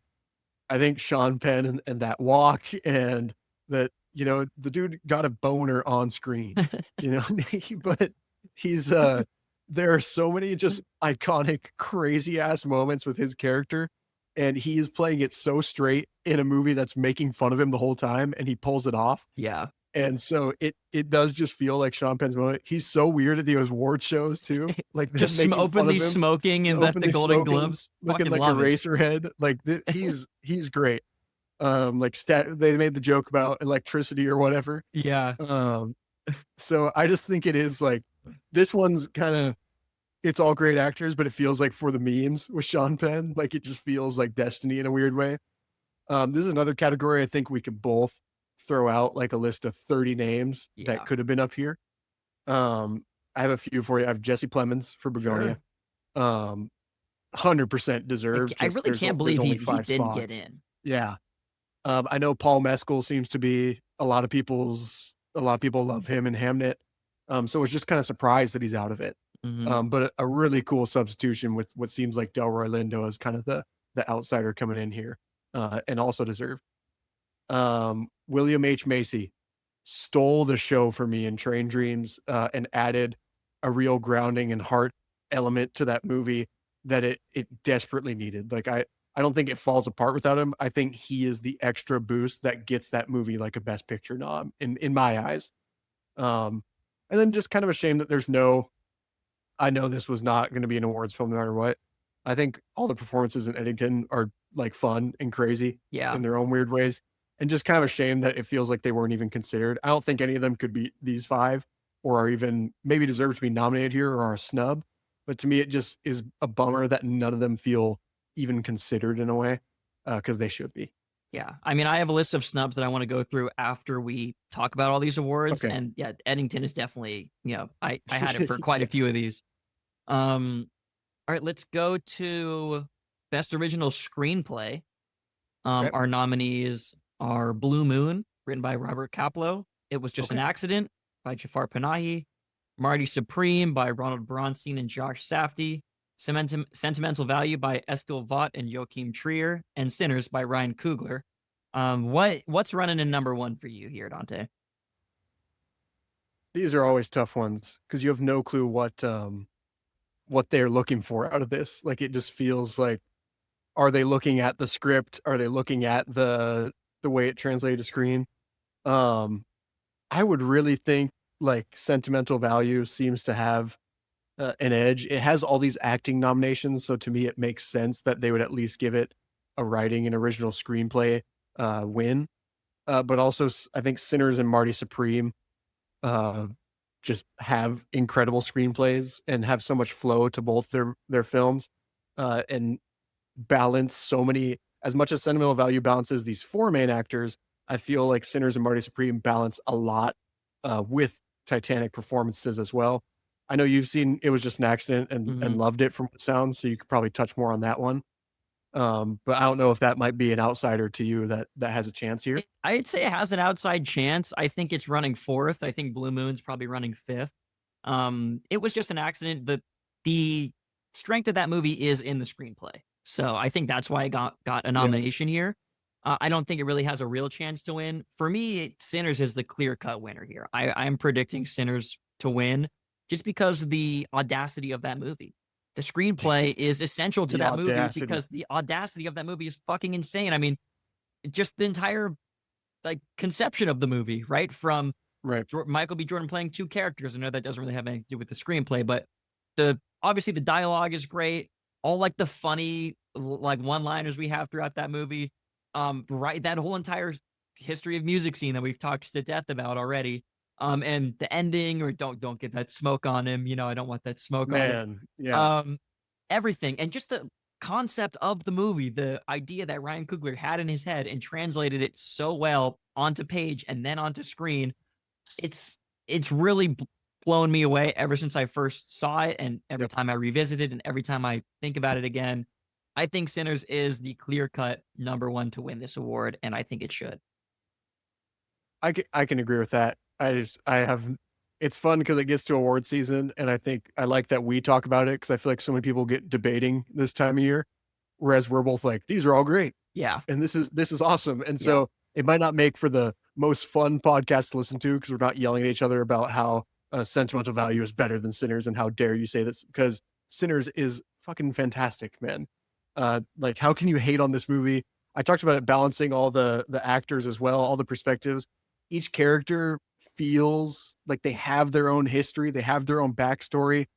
I think Sean Penn and that walk, and that, the dude got a boner on screen, but he's, there are so many just iconic, crazy ass moments with his character, and he is playing it so straight in a movie that's making fun of him the whole time, and he pulls it off. Yeah. And so it does just feel like Sean Penn's moment. He's so weird at the award shows too. Like Just making fun of openly him, smoking in the openly Golden smoking, Globes. looking Fucking like a love it. racer head. Like he's great. Like they made the joke about electricity or whatever. Yeah. So I just think it is like, this one's kind of, it's all great actors, but it feels like for the memes with Sean Penn. Like it just feels like destiny in a weird way. This is another category I think we could both throw out, like a list of 30 names Yeah. that could have been up here. I have a few for you. I have Jesse Plemons for Begonia. Sure. 100% deserved. I really can't believe he didn't get in. Yeah. I know Paul Mescal seems to be a lot of people love him in Hamnet. So I was just kind of surprised that he's out of it. Mhm. But a really cool substitution with what seems like Delroy Lindo as kind of the outsider coming in here, and also deserved. William H. Macy stole the show for me in Train Dreams, and added a real grounding and heart element to that movie that it desperately needed. Like I don't think it falls apart without him. I think he is the extra boost that gets that movie like a Best Picture nom in my eyes. And then just kind of a shame that there's no, I know this was not going to be an awards film no matter what. I think all the performances in Eddington are like fun and crazy Yeah. in their own weird ways. And just kind of a shame that it feels like they weren't even considered. I don't think any of them could beat these 5 or are even maybe deserve to be nominated here or are a snub. But to me, it just is a bummer that none of them feel even considered in a way, because they should be. Yeah. I mean, I have a list of snubs that I want to go through after we talk about all these awards. Okay. And yeah, Eddington is definitely, I had it for quite a few of these. All right, let's go to Best Original Screenplay. Yep. Our nominees are Blue Moon, written by Robert Kaplow. It Was Just an Accident by Jafar Panahi. Marty Supreme by Ronald Bronstein and Josh Safdie. Sentimental Value by Eskil Vogt and Joachim Trier. And Sinners by Ryan Coogler. What's running in number 1 for you here, Dante? These are always tough ones because you have no clue what they're looking for out of this. Like it just feels like, are they looking at the script? Are they looking at the way it translated to screen? I would really think like Sentimental Value seems to have an edge. It has all these acting nominations, so to me it makes sense that they would at least give it a writing and original screenplay win. But also I think Sinners and Marty Supreme just have incredible screenplays and have so much flow to both their films, and balance so many. As much as Sentimental Value balances these 4 main actors, I feel like Sinners and Marty Supreme balance a lot with Titanic performances as well. I know you've seen It Was Just an Accident and loved it from what it sounds, so you could probably touch more on that one. But I don't know if that might be an outsider to you that has a chance here. I'd say it has an outside chance. I think it's running 4th. I think Blue Moon's probably running 5th. It Was Just an Accident. The strength of that movie is in the screenplay. So I think that's why I got a nomination here. I don't think it really has a real chance to win. For me, Sinners is the clear-cut winner here. I'm predicting Sinners to win just because of the audacity of that movie. The screenplay is essential to that movie because the audacity of that movie is fucking insane. I mean, just the entire like conception of the movie, right? From Michael B. Jordan playing 2 characters. I know that doesn't really have anything to do with the screenplay, but obviously the dialogue is great. All like the funny like one-liners we have throughout that movie. Right, that whole entire history of music scene that we've talked to death about already. And the ending, or don't get that smoke on him. I don't want that smoke on him. Yeah. Everything, and just the concept of the movie, the idea that Ryan Coogler had in his head and translated it so well onto page and then onto screen. It's really blown me away ever since I first saw it, and every time I revisit it, and every time I think about it again. I think Sinners is the clear-cut number 1 to win this award, and I think it should. I can agree with that. It's fun because it gets to award season, and I think I like that we talk about it because I feel like so many people get debating this time of year, whereas we're both like, these are all great. Yeah. And this is awesome. And so it might not make for the most fun podcast to listen to because we're not yelling at each other about how Sentimental Value is better than Sinners and how dare you say this, because Sinners is fucking fantastic, man. Like, how can you hate on this movie? I talked about it balancing all the actors as well, all the perspectives. each character feels like they have their own history, they have their own backstory.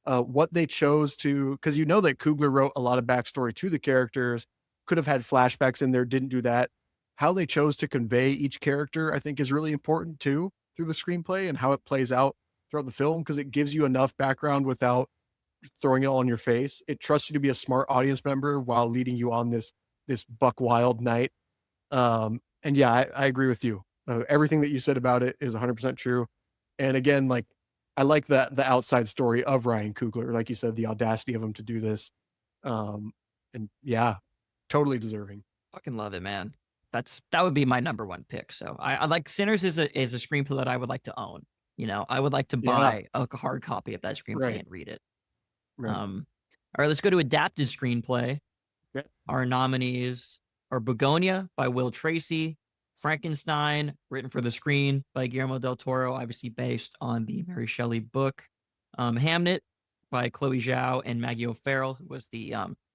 What they chose to, because you know that Coogler wrote a lot of backstory to the characters, could have had flashbacks in there, didn't do that. How they chose to convey each character, I think, is really important too through the screenplay and how it plays out throughout the film, because it gives you enough background without throwing it all in your face. It trusts you to be a smart audience member while leading you on this buck wild night. And yeah, I agree with you. Everything that you said about it is 100% true. And again, like, I like that the outside story of Ryan Coogler, like you said, the audacity of him to do this. And yeah, totally deserving. Fucking love it, man. That would be my number one pick. So I like Sinners is a screenplay that I would like to own. You know, I would like to buy a hard copy of that screenplay and read it. Right. All right, let's go to adapted screenplay. Okay. Our nominees are Begonia by Will Tracy, Frankenstein, written for the screen by Guillermo del Toro, obviously based on the Mary Shelley book. Hamnet by Chloe Zhao and Maggie O'Farrell, who was the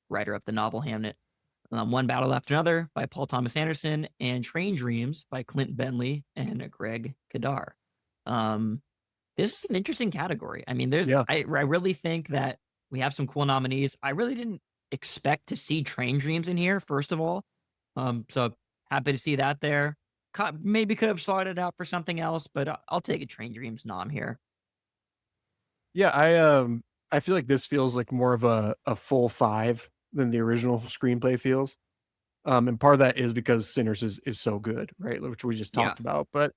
writer of the novel Hamnet. One Battle After Another by Paul Thomas Anderson, and Train Dreams by Clint Bentley and Greg Kadar. This is an interesting category. I mean, I really think that we have some cool nominees. I really didn't expect to see Train Dreams in here, first of all. So happy to see that there. Maybe could have sorted out for something else, but I'll take a Train Dreams nom here. Yeah, I feel like this feels like more of a full 5 than the original screenplay feels. And part of that is because Sinners is so good, right? Which we just talked about. But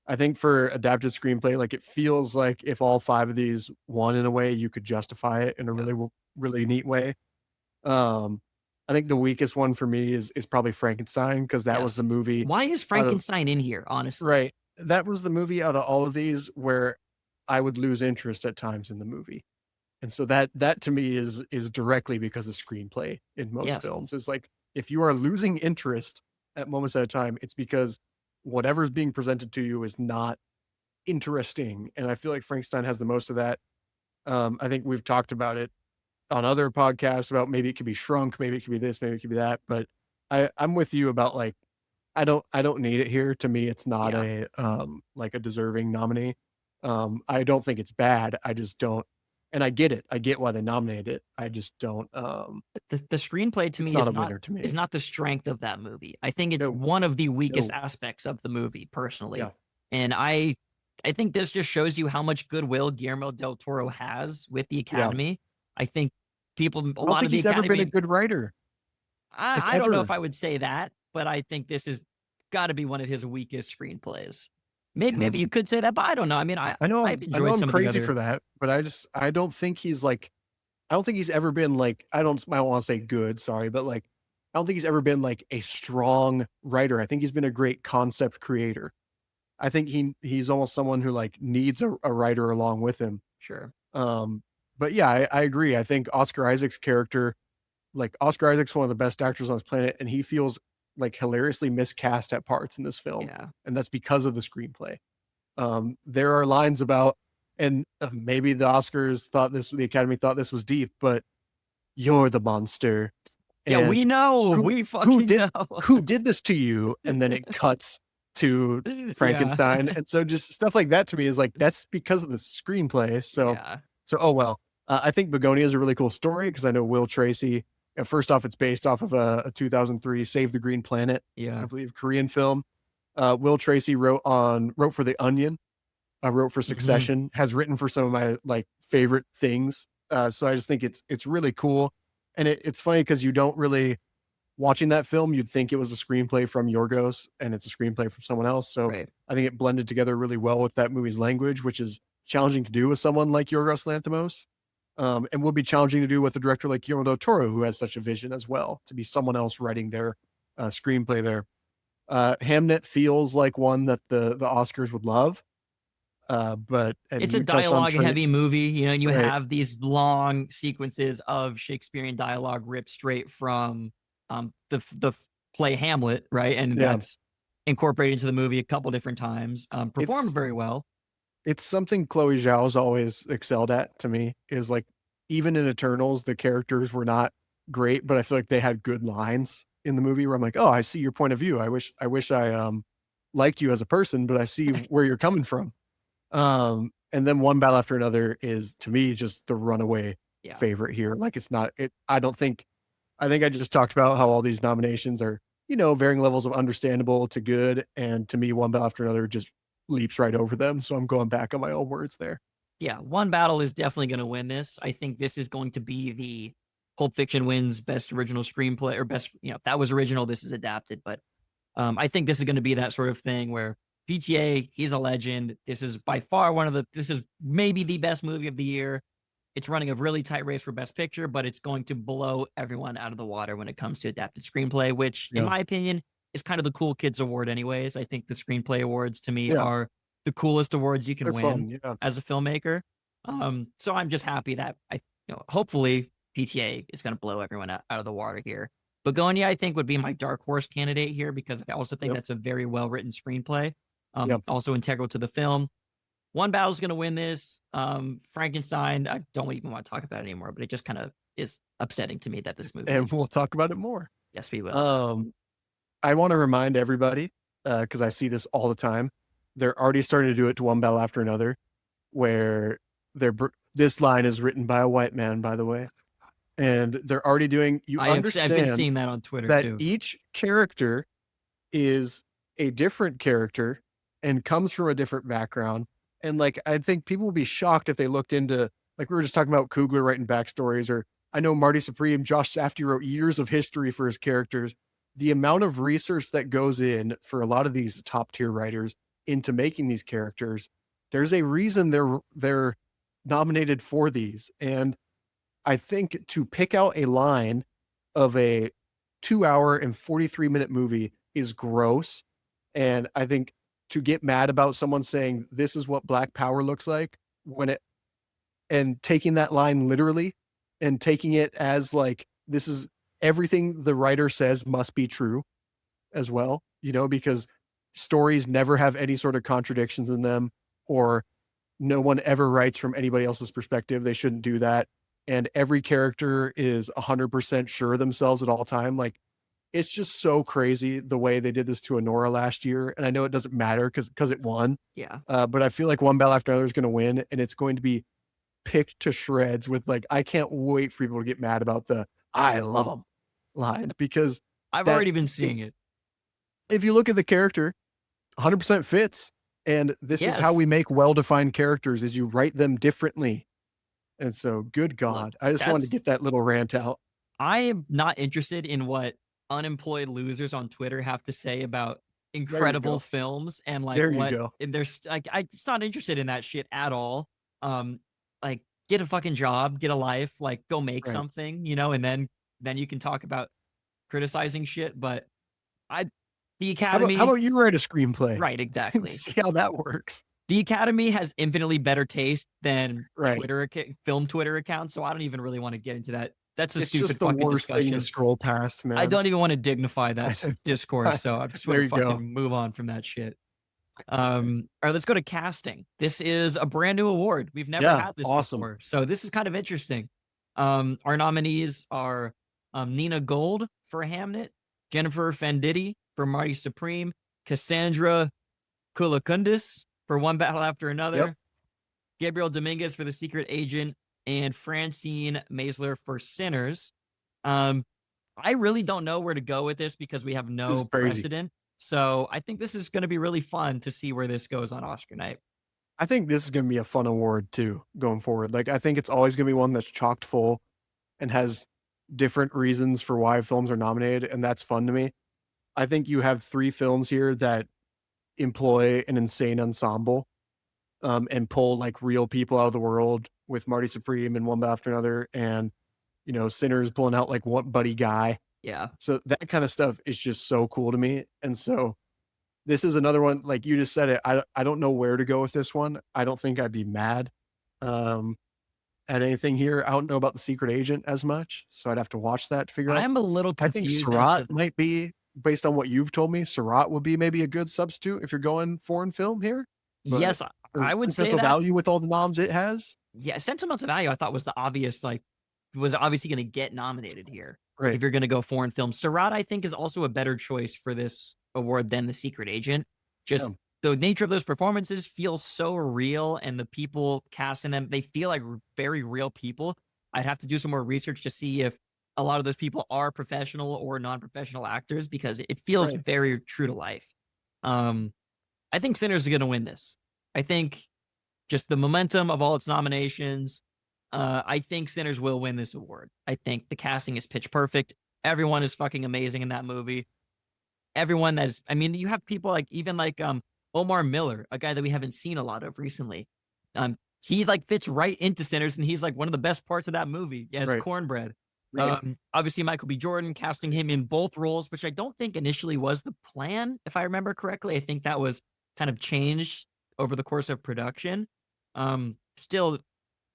I think for adapted screenplay, like, it feels like if all 5 of these won in a way, you could justify it in a really neat way. I think the weakest one for me is probably Frankenstein, because that was the movie. Why is Frankenstein in here, honestly? Right. That was the movie out of all of these where I would lose interest at times in the movie. And so that to me is directly because of screenplay in most films. It's like, if you are losing interest at moments at a time, it's because whatever's being presented to you is not interesting. And I feel like Frankenstein has the most of that. I think we've talked about it on other podcasts about maybe it could be shrunk, maybe it could be this, maybe it could be that. But I'm with you about, like, I don't need it here. To me, it's not a like a deserving nominee. I don't think it's bad. I just don't. And I get it. I get why they nominated it. I just don't. The screenplay to me not a winner to me. Is not the strength of that movie. I think it's one of the weakest aspects of the movie, personally. Yeah. And I think this just shows you how much goodwill Guillermo del Toro has with the Academy. I think I don't think he's ever been a good writer. I don't know if I would say that, but I think this has got to be one of his weakest screenplays. Maybe you could say that, but I don't know. I mean, I know I'm crazy for that, but I don't think he's like, I don't think he's ever been like, I don't want to say good, sorry, but like, I don't think he's ever been like a strong writer. I think he's been a great concept creator. I think he's almost someone who like needs a writer along with him. Sure. But yeah, I agree. I think Oscar Isaac's character, like, Oscar Isaac's one of the best actors on this planet, and he feels like hilariously miscast at parts in this film. Yeah. And that's because of the screenplay. There are lines about, and maybe the Academy thought this was deep, but you're the monster. Yeah, we know. We fucking know. Who did this to you? And then it cuts to Frankenstein. And so just stuff like that to me is like, that's because of the screenplay. So, oh well. I think Begonia is a really cool story because I know Will Tracy. First off, it's based off of a 2003 Save the Green Planet, I believe, Korean film. Will Tracy wrote for The Onion, wrote for Succession, has written for some of my like favorite things. So I just think it's really cool. And it's funny because you don't really, watching that film, you'd think it was a screenplay from Yorgos and it's a screenplay from someone else. So I think it blended together really well with that movie's language, which is challenging to do with someone like Yorgos Lanthimos. And will be challenging to do with a director like Guillermo del Toro, who has such a vision as well, to be someone else writing their screenplay there. Hamnet feels like one that the Oscars would love. But it's a dialogue heavy movie, you know, and you have these long sequences of Shakespearean dialogue ripped straight from the play Hamlet, right? And that's incorporated into the movie a couple different times. Performed very well. It's something Chloe Zhao's always excelled at, to me, is like, even in Eternals, the characters were not great, but I feel like they had good lines in the movie where I'm like, oh, I see your point of view. I wish I liked you as a person, but I see where you're coming from. And then One Battle After Another is, to me, just the runaway favorite here. Like, it's not, I think I just talked about how all these nominations are, varying levels of understandable to good. And to me, One Battle After Another just leaps right over them. So I'm going back on my own words there. Yeah, One Battle is definitely going to win this. I think this is going to be the Pulp Fiction wins best original screenplay or best, if that was original, this is adapted. But I think this is going to be that sort of thing where PTA, he's a legend. This is by far this is maybe the best movie of the year. It's running a really tight race for best picture, but it's going to blow everyone out of the water when it comes to adapted screenplay, which in my opinion is kind of the cool kids award anyways. I think the screenplay awards to me are the coolest awards you can They're win fun, as a filmmaker. So I'm just happy that hopefully PTA is going to blow everyone out of the water here. Begonia, I think, would be my dark horse candidate here because I also think that's a very well written screenplay. Also integral to the film. One Battle's going to win this. Frankenstein, I don't even want to talk about it anymore, but it just kind of is upsetting to me that this movie. And we'll talk about it more. Yes, we will. I want to remind everybody, because I see this all the time, they're already starting to do it to One Battle After Another, where this line is written by a white man, by the way, and they're already doing. I've been seeing that on Twitter that too. Each character is a different character and comes from a different background. And like, I think people will be shocked if they looked into, like we were just talking about Coogler writing backstories, or I know Marty Supreme, Josh Safdie wrote years of history for his characters. The amount of research that goes in for a lot of these top tier writers into making these characters, there's a reason they're nominated for these. And I think to pick out a line of a 2-hour and 43-minute movie is gross. And I think to get mad about someone saying this is what Black Power looks like and taking that line literally and taking it as like, this is everything the writer says must be true as well, because stories never have any sort of contradictions in them, or no one ever writes from anybody else's perspective. They shouldn't do that. And every character is 100% sure themselves at all time. Like, it's just so crazy the way they did this to Honora last year. And I know it doesn't matter because it won. Yeah. But I feel like One Battle After Another is going to win, and it's going to be picked to shreds with like, I can't wait for people to get mad about the "I love them" line, because I've already been seeing it. If you look at the character, 100% fits. And this is how we make well-defined characters, is you write them differently. And so, good God, I just wanted to get that little rant out. I am not interested in what unemployed losers on Twitter have to say about incredible films and like there's like, I'm just not interested in that shit at all. Like, get a fucking job, get a life, like go make something, and then you can talk about criticizing shit. But the Academy, how about you write a screenplay? Right, exactly. See how that works. The Academy has infinitely better taste than film Twitter accounts, so I don't even really want to get into that. That's a stupid just the fucking worst discussion. thing to scroll past, man. I don't even want to dignify that discourse, so I'm just going to fucking move on from that shit. All right, let's go to casting. This is a brand new award. We've never had this before, so this is kind of interesting. Our nominees are Nina Gold for Hamnet, Jennifer Venditti for Marty Supreme, Cassandra Kulakundis for One Battle After Another, Gabriel Dominguez for The Secret Agent, and Francine Maisler for Sinners. I really don't know where to go with this because we have no precedent. So I think this is going to be really fun to see where this goes on Oscar night. I think this is going to be a fun award too, going forward. Like, I think it's always going to be one that's chocked full and has different reasons for why films are nominated. And that's fun to me. I think you have 3 films here that employ an insane ensemble and pull like real people out of the world, with Marty Supreme and One After Another, and Sinners pulling out like one buddy guy. Yeah. So that kind of stuff is just so cool to me. And so this is another one, like you just said it. I don't know where to go with this one. I don't think I'd be mad at anything here. I don't know about The Secret Agent as much, so I'd have to watch that to figure out. I'm a little confused. I think Surat might be, based on what you've told me, Surat would be maybe a good substitute if you're going foreign film here. But yes, I would say that. Value with all the noms it has. Yeah, Sentimental Value I thought was the obvious, like, was obviously going to get nominated here. Right. If you're going to go foreign film. Surat, I think, is also a better choice for this award than The Secret Agent. just the nature of those performances feels so real, and the people casting them, they feel like very real people. I'd have to do some more research to see if a lot of those people are professional or non-professional actors because it feels Right. very true to life. Um, I think Sinners is going to win this. I think just the momentum of all its nominations. I think Sinners will win this award. I think the casting is pitch perfect. Everyone is fucking amazing in that movie. Everyone that is, I mean, you have people like even like Omar Miller, a guy that we haven't seen a lot of recently. He like fits right into Sinners, and he's like one of the best parts of that movie. Yes, Right. Cornbread. Right. Obviously Michael B. Jordan casting him in both roles, which I don't think initially was the plan, if I remember correctly. I think that was kind of changed over the course of production. Still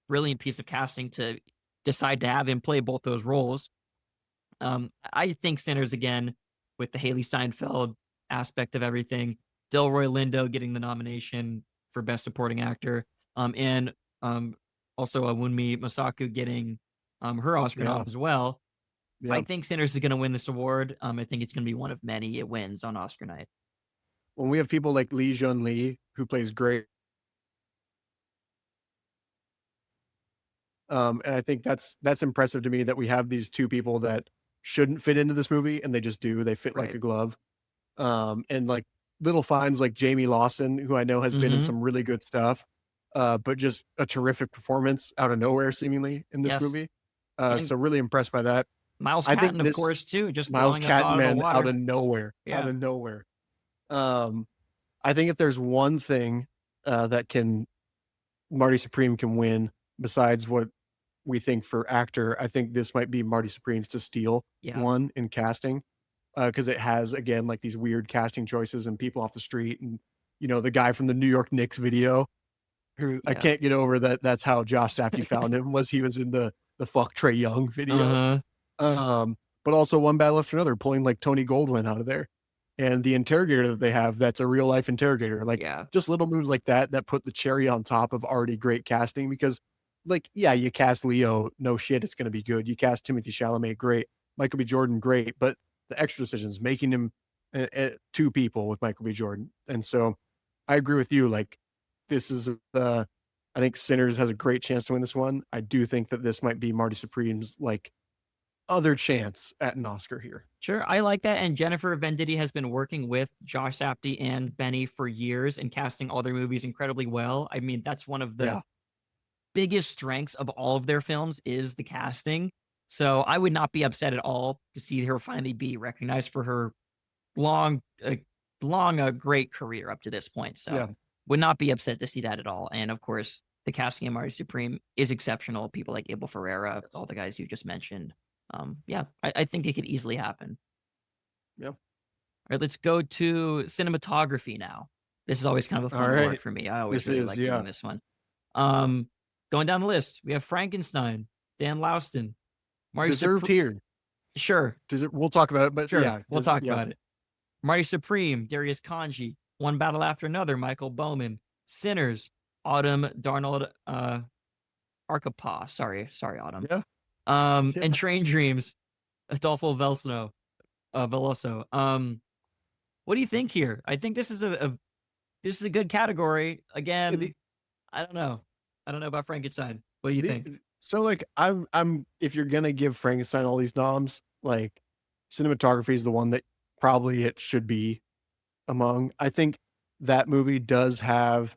brilliant piece of casting to decide to have him play both those roles. I think Sinners again with the Haley Steinfeld aspect of everything. Delroy Lindo getting the nomination for Best Supporting Actor, and also Wunmi Masaku getting her Oscar nom as well. Yeah. I think Sinners is going to win this award. I think it's going to be one of many it wins on Oscar night. When we have people like Lee Jun Lee, who plays great. And I think that's impressive to me that we have these two people that shouldn't fit into this movie, and they just do. They fit like Right. a glove. And like little finds like Jamie Lawson, who I know has been in Mhm. some really good stuff, but just a terrific performance out of nowhere, seemingly in this Yes. movie. And So really impressed by that. Miles I think Patton, of this course, too, just Miles blowing us out of the Catman out water. of nowhere, out Yeah. of nowhere. I think if there's one thing that can Marty Supreme can win besides what we think for actor, I think this might be Marty Supreme's to steal Yeah. one in casting because it has again like these weird casting choices and people off the street, and you know the guy from the New York Knicks video who I Yeah. can't get over that. That's how Josh Safdie found him, was he was in the fuck Trey Young video. Uh-huh. But also One Battle After Another, pulling like Tony Goldwyn out of there, and the interrogator that they have that's a real life interrogator. Like Yeah. just little moves like that that put the cherry on top of already great casting. Because like yeah, you cast Leo, no shit, it's going to be good. You cast Timothy Chalamet, great. Michael B. Jordan, great. But the extra decisions, making him two people with Michael B. Jordan, and so I agree with you. Like this is I think Sinners has a great chance to win this one. I do think that this might be Marty Supreme's like other chance at an Oscar here. Sure, I like that. And Jennifer Venditti has been working with Josh Safdie and Benny for years and casting all their movies incredibly well. I mean, that's one of the biggest strengths of all of their films is the casting. So I would not be upset at all to see her finally be recognized for her long, great career up to this point. So Yeah. would not be upset to see that at all. And of course, the casting of Marty Supreme is exceptional. People like Abel Ferreira, all the guys you just mentioned. Yeah, I think it could easily happen. Yeah. All right, let's go to cinematography now. This is always kind of a All fun award right. for me. I always This really is, like yeah. doing this one. Going down the list, we have Frankenstein, Dan Laustin, Marty Deserved here. Sure, We'll talk about it, but sure, yeah. we'll talk about it. Marty Supreme, Darius Kanji, One Battle After Another, Michael Bowman, Sinners, Autumn Darnold Arkapaw. Sorry, Autumn. Yeah. And Train Dreams, Adolfo Veloso. What do you think here? I think this is a good category. Again, I don't know. I don't know about Frankenstein. What do you think? So like I'm if you're gonna give Frankenstein all these noms, like cinematography is the one that probably it should be among. I think that movie does have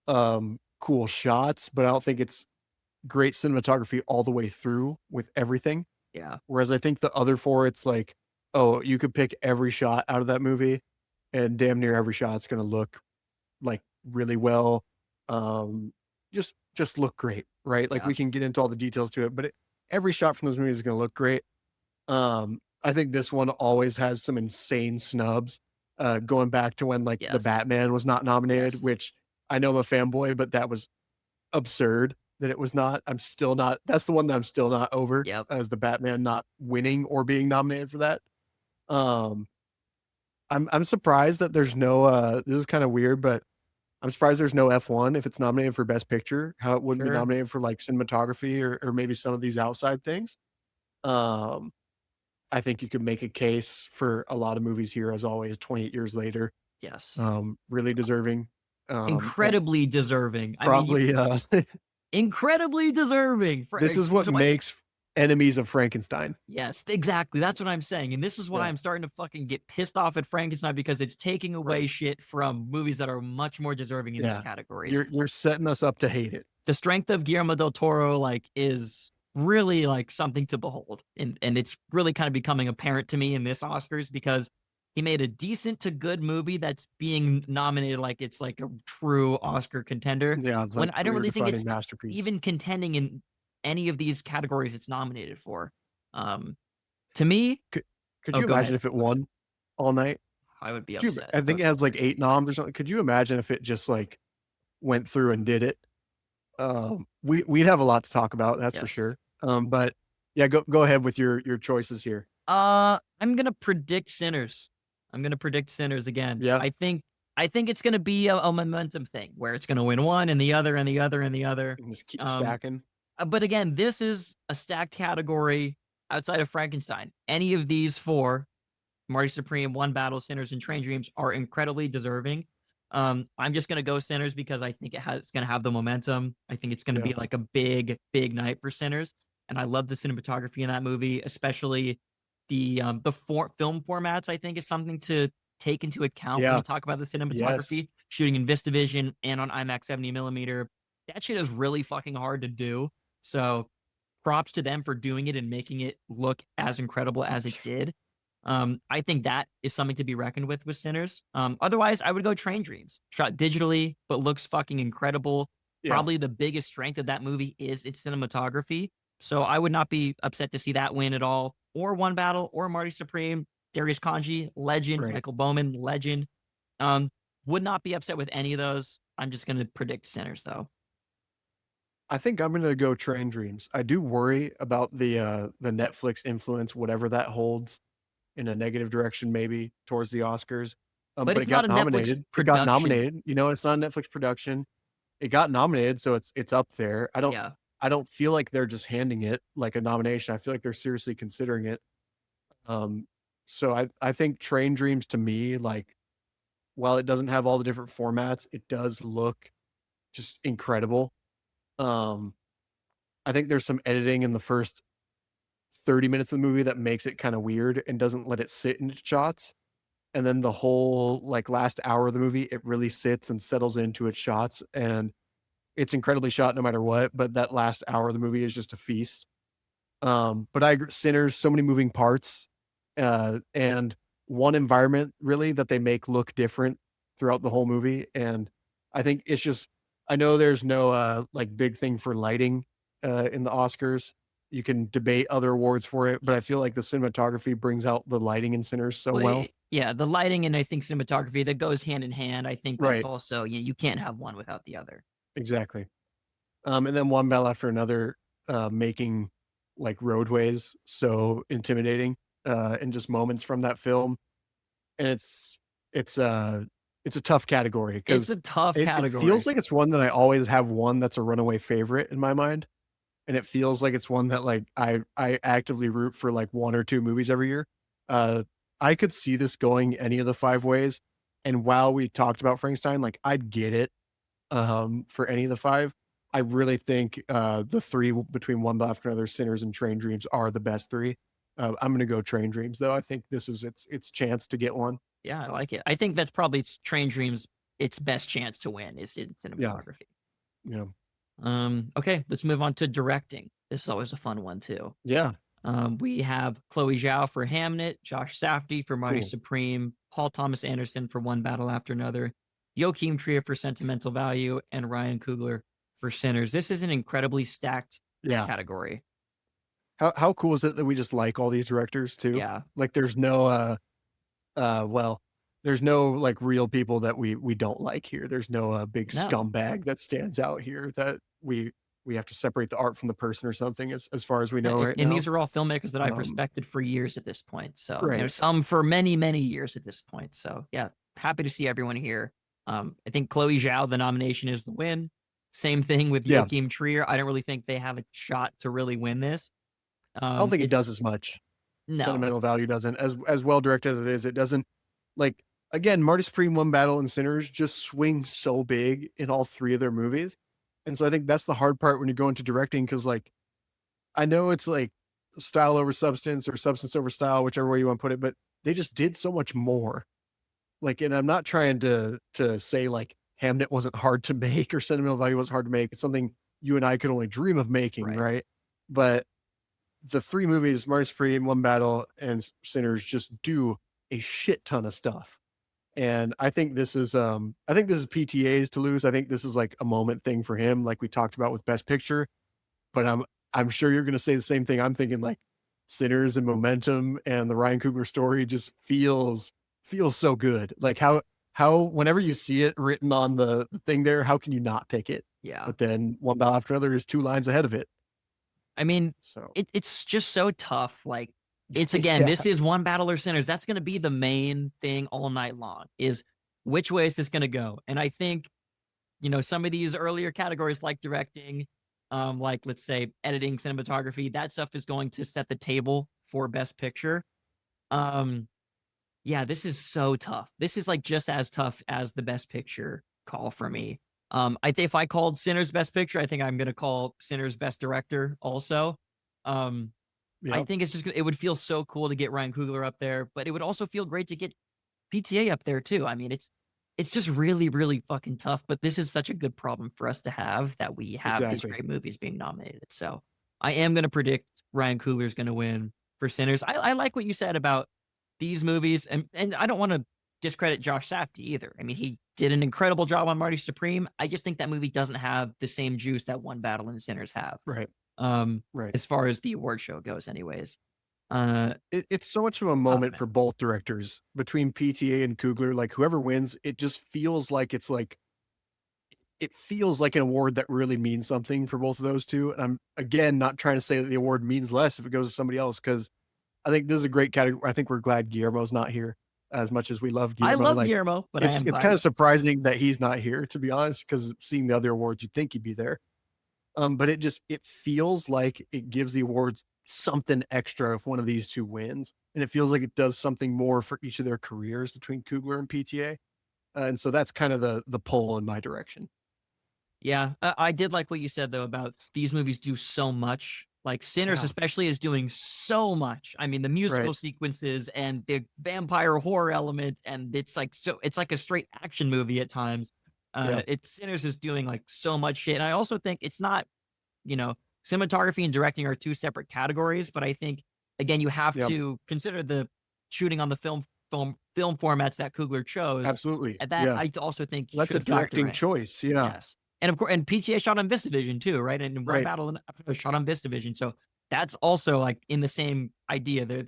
cool shots, but I don't think it's great cinematography all the way through with everything. Yeah. Whereas I think the other four, it's like, oh, you could pick every shot out of that movie and damn near every shot's gonna look like really well. Just look great, right? Like Yeah. we can get into all the details to it, but every shot from those movies is gonna look great. I think this one always has some insane snubs. Going back to when like the Yes. Batman was not nominated, Yes. which I know I'm a fanboy, but that was absurd that it was not. I'm still not. That's the one that I'm still not over. Yep. As the Batman not winning or being nominated for that. I'm surprised that there's no. This is kind of weird, but I'm surprised there's no F1 if it's nominated for Best Picture. How it wouldn't be Sure. nominated for like cinematography or maybe some of these outside things. I think you could make a case for a lot of movies here, as always, 28 years later. Yes. Really deserving. And Incredibly deserving. I mean, probably incredibly deserving. this is what So I- makes Enemies of Frankenstein. Yes, exactly. That's what I'm saying. And this is why Yeah. I'm starting to fucking get pissed off at Frankenstein, because it's taking away Right. shit from movies that are much more deserving in these Yeah. categories. You're setting us up to hate it. The strength of Guillermo del Toro like is really like something to behold. And it's really kind of becoming apparent to me in this Oscars, because he made a decent to good movie that's being nominated like it's like a true Oscar contender. Yeah, When like I don't really think career-defining it's masterpiece. even contending in any of these categories it's nominated for. To me, Could oh, you go imagine ahead. if it won all night? I would be Could you, upset. I think But it has like 8 noms or something. Could you imagine if it just like went through and did it? We'd have a lot to talk about, that's for yes. sure. But yeah, go ahead with your choices here. I'm gonna predict Sinners. I'm gonna predict Sinners again. Yeah. I think it's gonna be a momentum thing where it's gonna win one and the other and the other and the other. And just keep Um, stacking. But again, this is a stacked category outside of Frankenstein. Any of these four, Marty Supreme, One Battle, Sinners, and Train Dreams, are incredibly deserving. I'm just gonna go Sinners because I think it's gonna have the momentum. I think it's gonna Yeah. be like a big night for Sinners, and I love the cinematography in that movie, especially the film formats. I think is something to take into account when Yeah. you talk about the Yes. cinematography. Shooting in VistaVision and on IMAX 70 mm, that shit is really fucking hard to do. So props to them for doing it and making it look as incredible as it did. I think that is something to be reckoned with Sinners. Otherwise, I would go Train Dreams. Shot digitally, but looks fucking incredible. Yeah. Probably the biggest strength of that movie is its cinematography. So I would not be upset to see that win at all. Or One Battle, or Marty Supreme, Darius Kanji, legend. Right. Michael Bowman, legend. Would not be upset with any of those. I'm just going to predict Sinners, though. I think I'm gonna go Train Dreams. I do worry about the Netflix influence, whatever that holds, in a negative direction, maybe towards the Oscars. But But it's not a Netflix It got production. nominated. You know, it's not a Netflix production. It got nominated, so it's up there. Yeah. I don't feel like they're just handing it like a nomination. I feel like they're seriously considering it. So I think Train Dreams to me, like, while it doesn't have all the different formats, it does look just incredible. I think there's some editing in the first 30 minutes of the movie that makes it kind of weird and doesn't let it sit in its shots. And then the whole like last hour of the movie, it really sits and settles into its shots, and it's incredibly shot no matter what. But that last hour of the movie is just a feast. But I agree, Sinners, so many moving parts, and one environment really that they make look different throughout the whole movie. And I think it's just, I know there's no like big thing for lighting in the Oscars. You can debate other awards for it, but I feel like the cinematography brings out the lighting in Sinners so well. Yeah, the lighting and I think cinematography that goes hand in hand. I think that's Right. also you can't have one without the other. Exactly. And then One Battle After Another, making like roadways so intimidating, in just moments from that film. And it's a tough category It's because a tough it category. feels like it's one that I always have one that's a runaway favorite in my mind. And it feels like it's one that like I actively root for like 1 or 2 movies every year. I could see this going any of the 5 ways. And while we talked about Frankenstein, like I'd get it for any of the 5. I really think the 3 between One Battle After Another, Sinners, and Train Dreams are the best 3. I'm gonna go Train Dreams though. I think this is its chance to get one. Yeah, I like it. I think that's probably Train Dreams its best chance to win is in Yeah. cinematography. Yeah. Okay, let's move on to directing. This is always a fun one too. Yeah. We have Chloe Zhao for Hamnet, Josh Safdie for Marty Cool. Supreme, Paul Thomas Anderson for One Battle After Another, Joachim Trier for Sentimental Value, and Ryan Coogler for Sinners. This is an incredibly stacked Yeah. category. How cool is it that we just like all these directors too? Yeah. Like there's no well, there's no like real people that we don't like here. There's no big No. scumbag that stands out here that we have to separate the art from the person or something as far as we know right And now. these are all filmmakers that I've Um, respected for years at this point. So Right. there's some for many, many years at this point. So yeah, happy to see everyone here. I think Chloe Zhao, the nomination is the win. Same thing with Yeah. Joachim Trier. I don't really think they have a shot to really win this. I don't think it does as much. No. Sentimental Value doesn't, as well directed as it is. It doesn't, like, again, Marty Supreme, One Battle, and Sinners just swing so big in all three of their movies. And so I think that's the hard part when you go into directing, because like I know it's like style over substance or substance over style, whichever way you want to put it, but they just did so much more. Like, and I'm not trying to say like Hamnet wasn't hard to make or Sentimental Value was hard to make. It's something you and I could only dream of making, right? But the three movies, Marty Supreme, One Battle, and Sinners, just do a shit ton of stuff. And I think this is PTA's to lose. I think this is like a moment thing for him, like we talked about with Best Picture. But I'm sure you're gonna say the same thing. I'm thinking like Sinners and Momentum and the Ryan Coogler story just feels so good. Like how whenever you see it written on the thing there, how can you not pick it? Yeah. But then One Battle After Another is 2 lines ahead of it. I mean, So it's just so tough. Like, it's again, this is One Battle or Sinners. That's going to be the main thing all night long, is which way is this going to go? And I think, some of these earlier categories like directing, like let's say editing, cinematography, that stuff is going to set the table for Best Picture. Yeah, this is so tough. This is like just as tough as the Best Picture call for me. I think if I called Sinners Best Picture, I think I'm going to call Sinners Best Director also. I think it's just it would feel so cool to get Ryan Coogler up there, but it would also feel great to get PTA up there too. I mean, it's just really, really fucking tough, but this is such a good problem for us to have, that we have these great movies being nominated. So I am going to predict Ryan Coogler is going to win for Sinners. I like what you said about these movies, and I don't want to discredit Josh Safdie either. I mean, he did an incredible job on Marty Supreme. I just think that movie doesn't have the same juice that One Battle and Sinners have. Right. As far as the award show goes anyways. It's so much of a moment for both directors between PTA and Coogler. Like whoever wins, it just feels like it feels like an award that really means something for both of those two. And I'm again not trying to say that the award means less if it goes to somebody else, because I think this is a great category. I think we're glad Guillermo's not here, as much as we love Guillermo. I love Guillermo, but it's kind of surprising that he's not here, to be honest, because seeing the other awards, you'd think he'd be there. But it feels like it gives the awards something extra if one of these two wins, and it feels like it does something more for each of their careers between Coogler and PTA. And so that's kind of the pull in my direction. Yeah, I did like what you said though about these movies do so much. Like Sinners especially is doing so much. I mean, the musical sequences and the vampire horror element, and it's like a straight action movie at times. Sinners is doing like so much shit. And I also think it's not, cinematography and directing are two separate categories, but I think again you have to consider the shooting on the film formats that Coogler chose. Absolutely. And that I also think that's a directing choice. Yeah. Yes. And of course, and PTA shot on VistaVision too, right? And One Battle shot on VistaVision, so that's also like in the same idea. There,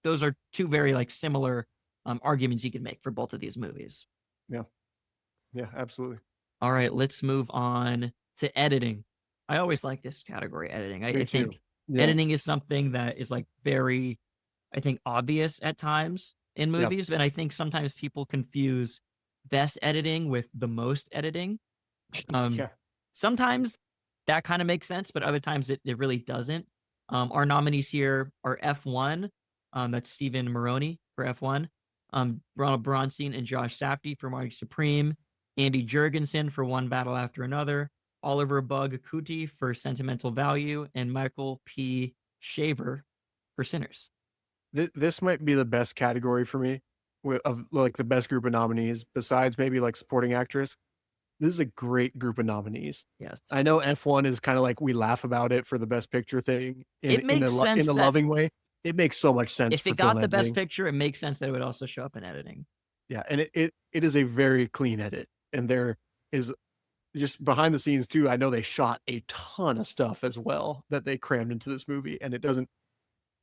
those are two very like similar arguments you can make for both of these movies. Yeah, absolutely. All right, let's move on to editing. I always like this category, editing. I think editing is something that is like very, I think, obvious at times in movies, and I think sometimes people confuse best editing with the most editing. Sometimes that kind of makes sense, but other times it really doesn't. Our nominees here are F1, that's Stephen Maroney for F1, Ronald Bronstein and Josh Safdie for Marty Supreme, Andy Jurgensen for One Battle After Another, Oliver Bug Kuti for Sentimental Value, and Michael P. Shaver for Sinners. This might be the best category for me of like the best group of nominees, besides maybe like supporting actress. This is a great group of nominees. Yes. I know F1 is kind of like we laugh about it for the best picture thing it makes sense in a loving way. It makes so much sense. If it got the best picture, it makes sense that it would also show up in editing. Yeah, and it is a very clean edit. And there is just behind the scenes too. I know they shot a ton of stuff as well that they crammed into this movie. And it doesn't,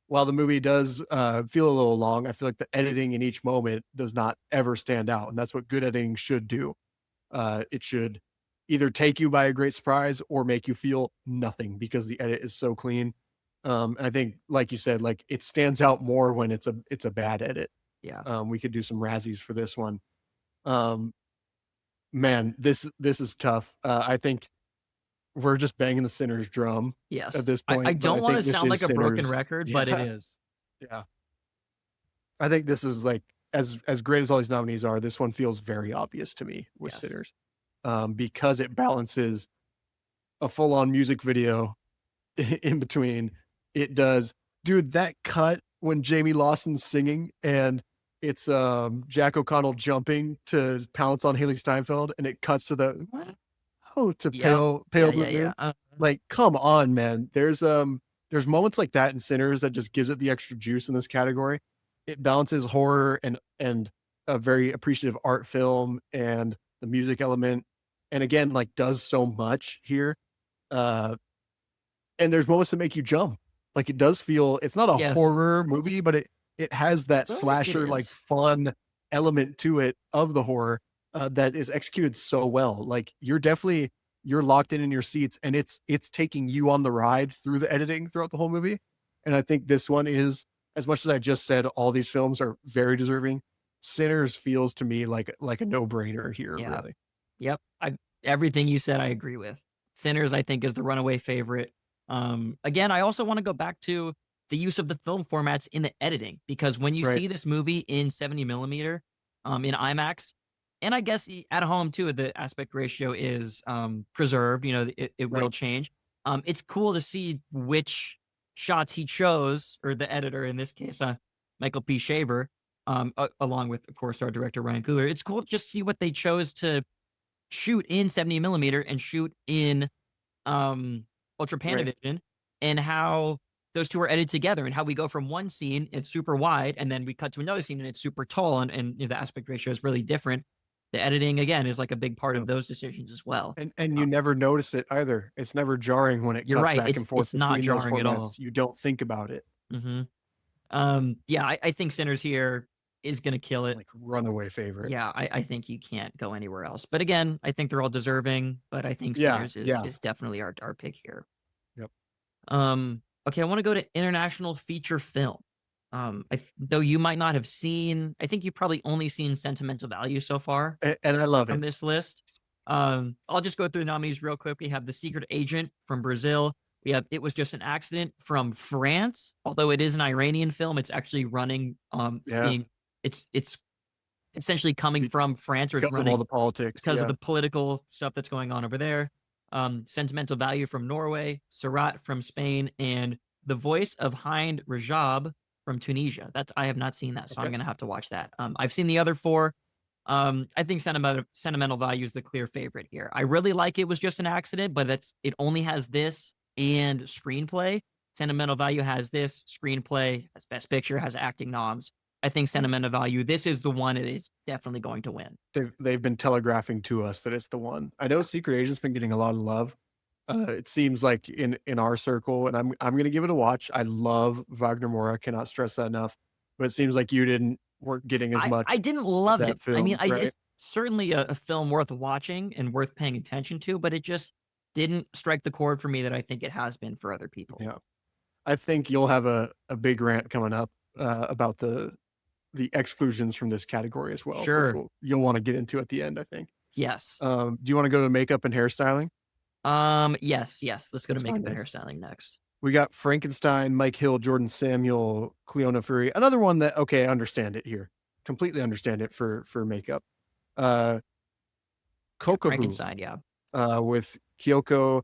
while the movie does feel a little long, I feel like the editing in each moment does not ever stand out. And that's what good editing should do. It should either take you by a great surprise or make you feel nothing because the edit is so clean. And I think, like you said, like it stands out more when it's a bad edit. Yeah. We could do some Razzies for this one. Man, this is tough. I think we're just banging the Sinners drum. Yes. At this point, I don't want to sound like a broken record, but it is. Yeah. I think this is like as great as all these nominees are, this one feels very obvious to me with Yes. Sinners, because it balances a full-on music video in between. It does, dude. That cut when Jamie Lawson's singing and it's Jack O'Connell jumping to pounce on Haley Steinfeld, and it cuts to the Yep. pale Yeah, blue yeah, yeah. moon. Like, come on, man. There's moments like that in Sinners that just gives it the extra juice in this category. It balances horror and a very appreciative art film and the music element, and again, like, does so much here. Uh, and there's moments that make you jump. Like, it does feel, it's not a Yes. horror movie, but it has that Well, it slasher, like, is. fun element to it of the horror, that is executed so well. Like, you're locked in your seats, and it's taking you on the ride through the editing throughout the whole movie. And I think this one is, as much as I just said, all these films are very deserving. Sinners feels to me like a no-brainer here, Yeah. really. Yep. Everything you said, I agree with. Sinners, I think, is the runaway favorite. Again, I also want to go back to the use of the film formats in the editing, because when you Right. see this movie in 70 millimeter, in IMAX, and I guess at home too, the aspect ratio is preserved. You know, it will Right. change. It's cool to see which shots he chose, or the editor in this case, Michael P. Shaver, along with, of course, our director Ryan Coogler. It's cool to just see what they chose to shoot in 70 millimeter and shoot in ultra Right. panavision, and how those two are edited together, and how we go from one scene, it's super wide, and then we cut to another scene and it's super tall, and you know, the aspect ratio is really different. The editing, again, is like a big part of Yep. those decisions as well. And you never notice it either. It's never jarring when it You're cuts right. back and forth It's not between those jarring at all. formats. You don't think about it. Hmm. Yeah, I think Sinners here is gonna kill it. Like, runaway favorite. Yeah, I think you can't go anywhere else. But again, I think they're all deserving, but I think Yeah, Sinners yeah. is definitely our pick here. Yep. Okay, I want to go to international feature film. Though you might not have seen, I think you've probably only seen Sentimental Value so far And I love from it. this list. I'll just go through the nominees real quick. We have The Secret Agent from Brazil. We have It Was Just an Accident from France. Although it is an Iranian film, it's actually running. Yeah. It's essentially coming from France, or it's Because of running all the politics. because of Yeah. the political stuff that's going on over there. Sentimental Value from Norway, Surat from Spain, and The Voice of Hind Rajab from Tunisia. I have not seen that, so I'm Okay. gonna have to watch that. I've seen the other four. I think Sentimental Value is the clear favorite here. I really like It Was Just an Accident, but it only has this and screenplay. Sentimental Value has this, screenplay, has Best Picture, has acting noms. I think Sentimental Value, this is the one it is definitely going to win. They've been telegraphing to us that it's the one. I know Secret Agent's been getting a lot of love. It seems like in our circle, and I'm gonna give it a watch. I love Wagner Moura. Cannot stress that enough. But it seems like you weren't getting as much I didn't of love that it. film, I mean, right? it's certainly a film worth watching and worth paying attention to, but it just didn't strike the chord for me that I think it has been for other people. Yeah. I think you'll have a big rant coming up about the exclusions from this category as well, which Sure. you'll want to get into at the end, I think. Yes. Do you want to go to makeup and hairstyling? Yes. Let's go to That's makeup fine, and next. hairstyling next. We got Frankenstein, Mike Hill, Jordan Samuel, Cleona Fury. Another one that, okay, I understand it here. Completely understand it for makeup. Kokobu, Frankenstein, yeah. with Kyoko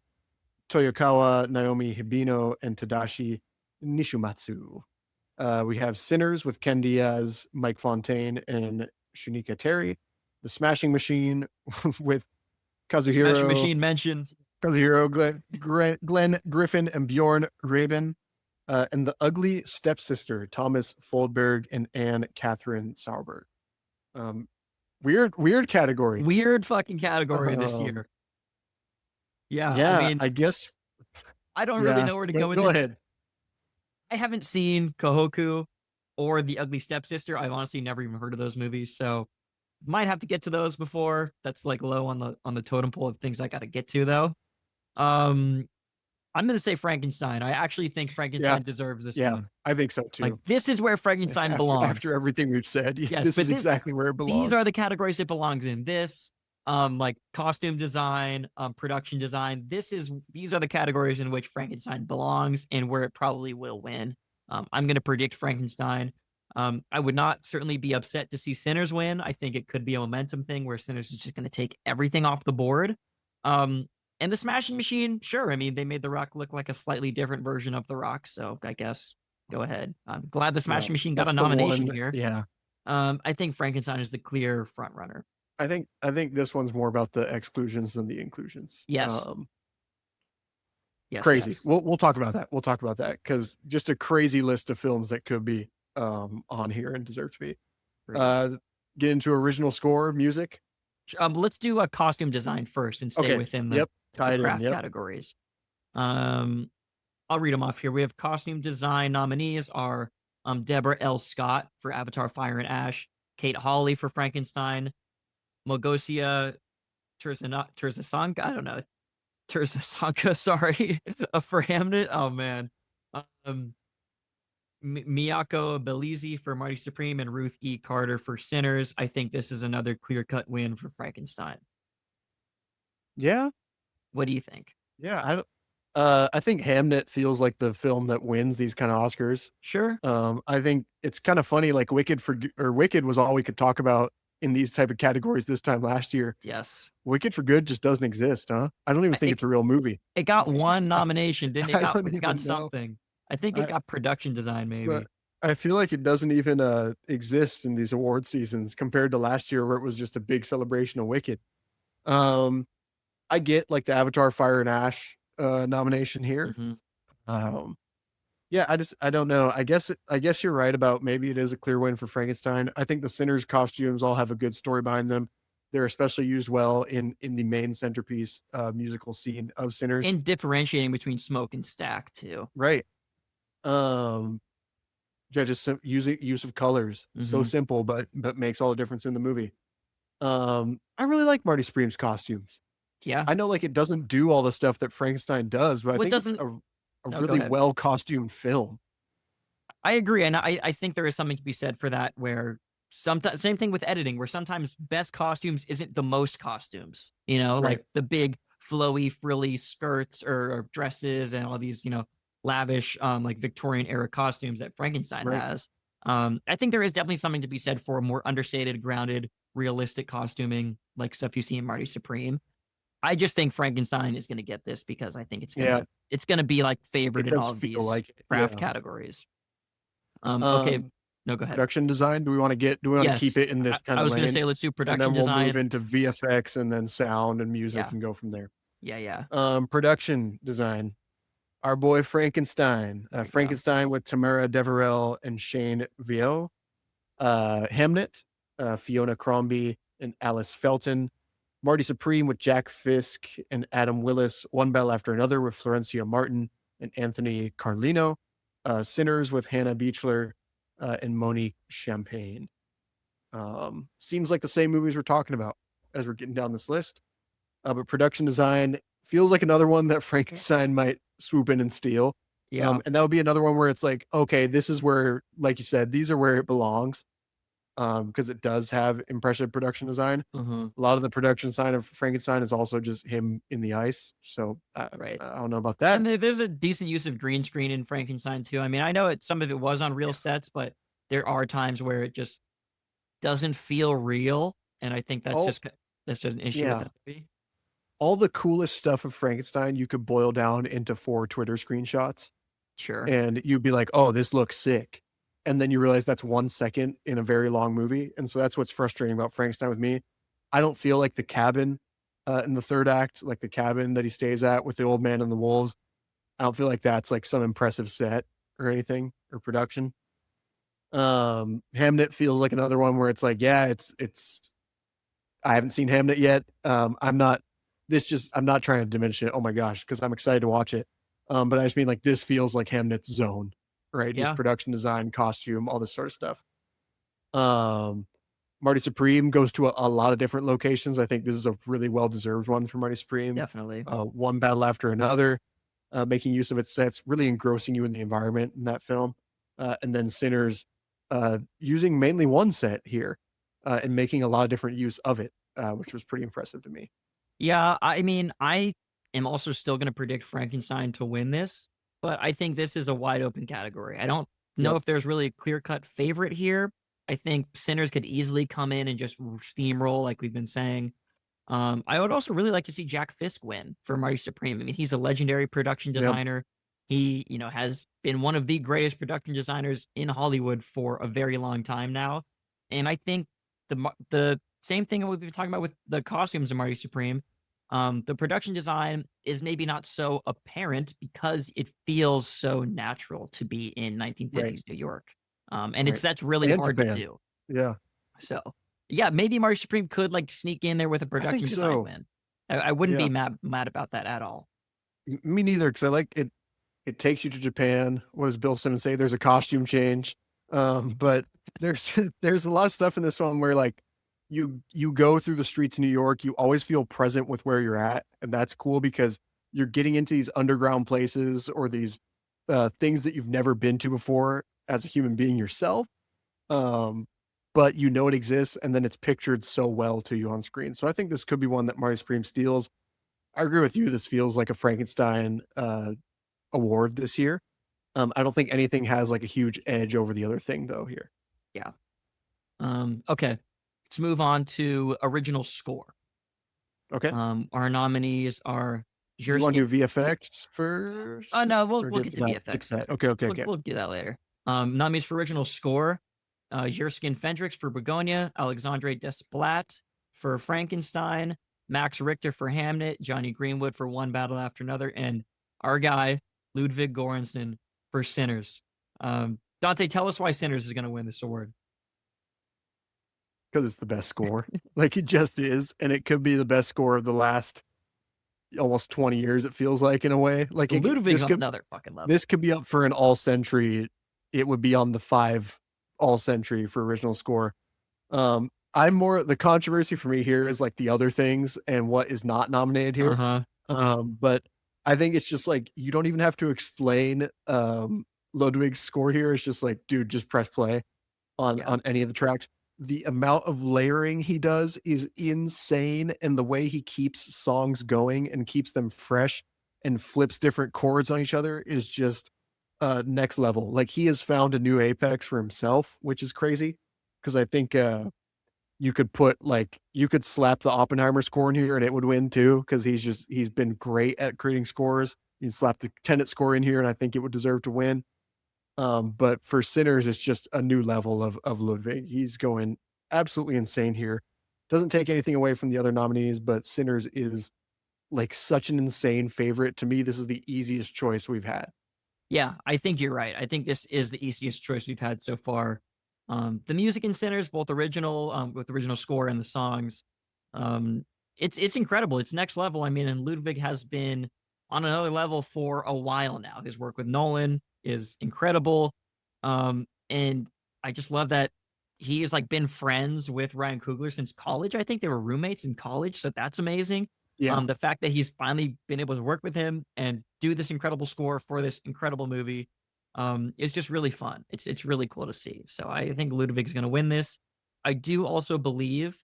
Toyokawa, Naomi Hibino, and Tadashi Nishimatsu. We have Sinners with Ken Diaz, Mike Fontaine, and Shunika Terry. The Smashing Machine with Kazuhiro. Smashing Machine mentioned. Kazuhiro, Glenn Griffin, and Bjorn Rabin. And The Ugly Stepsister, Thomas Foldberg and Anne Catherine Sauerberg. Weird category. Weird fucking category this year. Yeah, Yeah, I mean, I guess. I don't really know where to go with Go it. ahead. I haven't seen Kohoku or The Ugly Stepsister. I've honestly never even heard of those movies, so might have to get to those before. That's like low on the totem pole of things I got to get to, though. I'm gonna say Frankenstein. I actually think Frankenstein deserves this Yeah, one. I think so too. Like, this is where Frankenstein belongs. After everything we've said, Yes, this but is exactly where it belongs. These are the categories it belongs in. This, like costume design, production design. These are the categories in which Frankenstein belongs and where it probably will win. I'm gonna predict Frankenstein. I would not certainly be upset to see Sinners win. I think it could be a momentum thing where Sinners is just going to take everything off the board. And the Smashing Machine, sure. I mean, they made The Rock look like a slightly different version of The Rock, so I guess go ahead. I'm glad the Smashing Machine got a nomination here. Yeah. I think Frankenstein is the clear front runner. I think this one's more about the exclusions than the inclusions. Yes. Yes. Crazy. Yes. We'll talk about that. We'll talk about that because just a crazy list of films that could be on here and deserve to be. Get into original score, music. Let's do a costume design first and stay within the craft categories. I'll read them off here. We have costume design nominees are Deborah L. Scott for Avatar: Fire and Ash, Kate Hawley for Frankenstein, Mogosia Terzasanga, I don't know, Terzasanga, sorry, for Hamnet. Oh man. Miyako Belize for Marty Supreme and Ruth E. Carter for Sinners. I think this is another clear-cut win for Frankenstein. Yeah. What do you think? Yeah, I think Hamnet feels like the film that wins these kind of Oscars. Sure. I think it's kind of funny, like Wicked was all we could talk about in these type of categories this time last year. Yes. Wicked for Good just doesn't exist, huh? I don't even think it's a real movie. It got one nomination, didn't it? It got know. something. I think it got production design, maybe. But I feel like it doesn't even exist in these award seasons compared to last year where it was just a big celebration of Wicked. I get like the Avatar: Fire and Ash nomination here. Mm-hmm. Yeah, I don't know. I guess you're right about maybe it is a clear win for Frankenstein. I think the Sinners costumes all have a good story behind them. They're especially used well in the main centerpiece musical scene of Sinners. And differentiating between Smoke and Stack too. Right. Yeah, just use of colors. So simple, but makes all the difference in the movie. I really like Marty Supreme's costumes. Yeah. I know like it doesn't do all the stuff that Frankenstein does, but I think it's a really well costumed film. I agree. And I think there is something to be said for that where sometimes, same thing with editing, where sometimes best costumes isn't the most costumes, like the big flowy, frilly skirts or dresses and all these, lavish, like Victorian era costumes that Frankenstein has. I think there is definitely something to be said for more understated, grounded, realistic costuming, like stuff you see in Marty Supreme. I just think Frankenstein is going to get this because I think it's going to be like favored in all of these craft categories. Okay. No, go ahead. Production design. Do we want to keep it in this kind of lane? I was going to say, let's do production design. And then we'll move into VFX and then sound and music and go from there. Yeah. Production design. Our boy Frankenstein. Frankenstein with Tamara Deverell and Shane Vio. Hamnet, Fiona Crombie and Alice Felton. Marty Supreme with Jack Fisk and Adam Willis. One Battle After Another with Florencia Martin and Anthony Carlino. Sinners with Hannah Beachler and Monique Champagne. Seems like the same movies we're talking about as we're getting down this list. But production design feels like another one that Frankenstein might swoop in and steal. Yeah. And that would be another one where it's like, okay, this is where, like you said, these are where it belongs. Because it does have impressive production design. A lot of the production design of Frankenstein is also just him in the ice. So I don't know about that. And there's a decent use of green screen in Frankenstein too. I mean, I know some of it was on real sets, but there are times where it just doesn't feel real. And I think that's just an issue with that movie. All the coolest stuff of Frankenstein you could boil down into 4 Twitter screenshots. Sure. And you'd be like, oh, this looks sick. And then you realize that's 1 second in a very long movie. And so that's what's frustrating about Frankenstein with me. I don't feel like the cabin in the third act, like the cabin that he stays at with the old man and the wolves. I don't feel like that's like some impressive set or anything or production. Hamnet feels like another one where it's like, yeah, it's I haven't seen Hamnet yet. I'm not trying to diminish it. Oh my gosh, because I'm excited to watch it. But I just mean like this feels like Hamnet's zone. Right, just production design, costume, all this sort of stuff. Marty Supreme goes to a lot of different locations. I think this is a really well-deserved one for Marty Supreme. Definitely. One Battle After Another, making use of its sets, really engrossing you in the environment in that film. And then Sinners, using mainly one set here and making a lot of different use of it, which was pretty impressive to me. Yeah, I mean, I am also still going to predict Frankenstein to win this. But I think this is a wide open category. I don't know Yep. if there's really a clear-cut favorite here. I think Sinners could easily come in and just steamroll like we've been saying. I would also really like to see Jack Fisk win for Marty Supreme. I mean, he's a legendary production Yep. designer. He, has been one of the greatest production designers in Hollywood for a very long time now. And I think the same thing we've been talking about with the costumes of Marty Supreme. The production design is maybe not so apparent because it feels so natural to be in Right. 1950s New York. And Right. that's really And hard to Japan. do. Yeah. So, yeah, maybe Marty Supreme could like sneak in there with a I think production design so. win. I wouldn't Yeah. be mad about that at all. Me neither, because I like it. It takes you to Japan. What does Bill Simmons say? There's a costume change. But there's there's a lot of stuff in this one where like you go through the streets of New York, you always feel present with where you're at, and that's cool because you're getting into these underground places or these things that you've never been to before as a human being yourself. Um, but you know it exists, and then it's pictured so well to you on screen. So I think this could be one that Marty Supreme steals. I agree with you. This feels like a Frankenstein award this year. I don't think anything has like a huge edge over the other thing though here. Yeah. Okay. Let's move on to original score. Okay. Our nominees are You want to do VFX first? Oh no, we'll Or get to get VFX. that? Okay. We'll do that later. Nominees for original score: Jerskin Fendrix for Begonia, Alexandre Desplat for Frankenstein, Max Richter for Hamnet, Johnny Greenwood for One Battle After Another, and our guy Ludwig Göransson for Sinners. Dante, tell us why Sinners is going to win this award. Because it's the best score. Like it just is, and it could be the best score of the last almost 20 years. It feels like in a way. Like Ludwig's on another fucking level. This could be up for an all century. It would be on the 5 all century for original score. I'm more the controversy for me here is like the other things and what is not nominated here. But I think it's just like you don't even have to explain Ludwig's score here. It's just like, dude, just press play on any of the tracks. The amount of layering he does is insane, and the way he keeps songs going and keeps them fresh and flips different chords on each other is just next level. Like he has found a new apex for himself, which is crazy because I think you could slap the Oppenheimer score in here and it would win too because he's been great at creating scores. You slap the Tenet score in here and I think it would deserve to win. But for Sinners, it's just a new level of Ludwig. He's going absolutely insane here. Doesn't take anything away from the other nominees, but Sinners is like such an insane favorite. To me, this is the easiest choice we've had. Yeah, I think you're right. I think this is the easiest choice we've had so far. The music in Sinners, both original with original score and the songs, it's incredible. It's next level. I mean, and Ludwig has been on another level for a while now. His work with Nolan is incredible. And I just love that he has like been friends with Ryan Coogler since college. I think they were roommates in college, so that's amazing. Yeah. The fact that he's finally been able to work with him and do this incredible score for this incredible movie is just really fun. It's really cool to see. So I think Ludwig's going to win this. I do also believe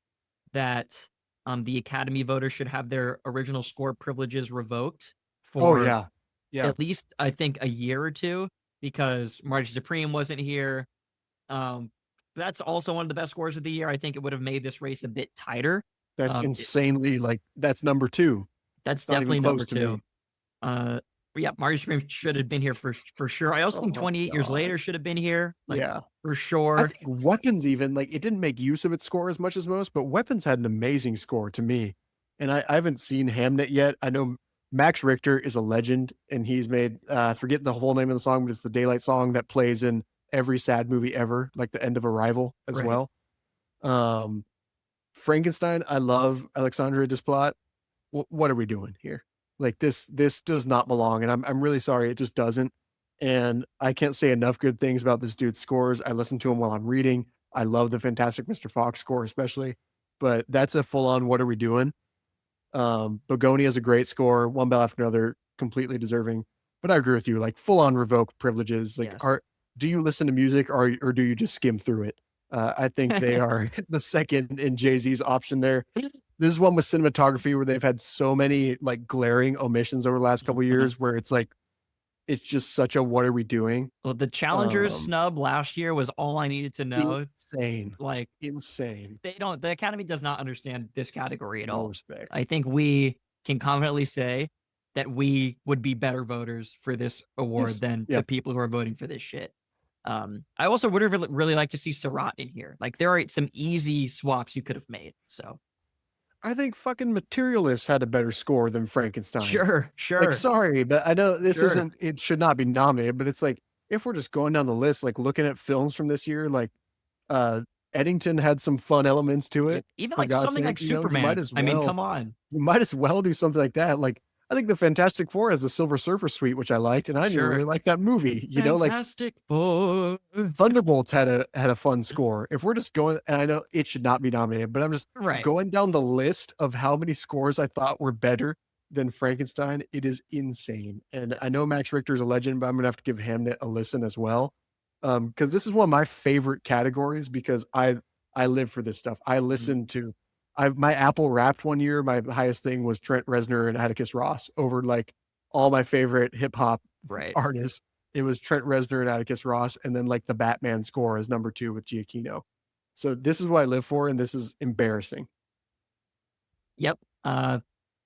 that the Academy voters should have their original score privileges revoked for at least I think a year or two because Marty Supreme wasn't here. That's also one of the best scores of the year. I think it would have made this race a bit tighter. That's insanely that's number 2. That's definitely number 2. But yeah, Marty Supreme should have been here for sure. I also think 28 Years Later should have been here. For sure. I think Weapons even it didn't make use of its score as much as most, but Weapons had an amazing score to me. And I haven't seen Hamnet yet. I know Max Richter is a legend, and he's made I forget the whole name of the song, but it's the Daylight song that plays in every sad movie ever, like the end of Arrival as well. Frankenstein, I love Alexandre Desplat. What are we doing here? Like this does not belong, and I'm really sorry, it just doesn't. And I can't say enough good things about this dude's scores. I listen to him while I'm reading. I love the Fantastic Mr. Fox score especially, but that's a full on what are we doing? Begonia is a great score, One Battle After Another, completely deserving. But I agree with you, like full on revoke privileges. Like, do you listen to music or do you just skim through it? I think they are the second in Jay-Z's option there. This is one with cinematography where they've had so many like glaring omissions over the last couple of years where it's like it's just such a what are we doing? Well, the challengers Um, snub last year was all I needed to know. insane, Like insane. the Academy does not understand this category at No all. respect. I think we can confidently say that we would be better voters for this award Yes. than Yeah. the people who are voting for this shit. I also would have really liked to see Surratt in here. Like there are some easy swaps you could have made. So I think fucking Materialist had a better score than Frankenstein. sure. Like, sorry, but I know this Sure. isn't, it should not be nominated, but it's like, if we're just going down the list, like looking at films from this year, like, Eddington had some fun elements to it. Even For like God's something sake, like you know, you Superman. might as I mean, well- come on. You might as well do something like that. Like, I think the Fantastic Four has the Silver Surfer suite, which I liked, and I didn't Sure. really like that movie. You know, like Fantastic Four. Thunderbolts had a fun score. If we're just going, and I know it should not be nominated, but I'm just Right. going down the list of how many scores I thought were better than Frankenstein. It is insane. And I know Max Richter's a legend, but I'm gonna have to give Hamnet a listen as well. Because this is one of my favorite categories because I live for this stuff. I listen to my Apple Wrapped one year, my highest thing was Trent Reznor and Atticus Ross over like all my favorite hip hop Right. artists. It was Trent Reznor and Atticus Ross, and then like the Batman score is number 2 with Giacchino. So this is what I live for, and this is embarrassing. Yep.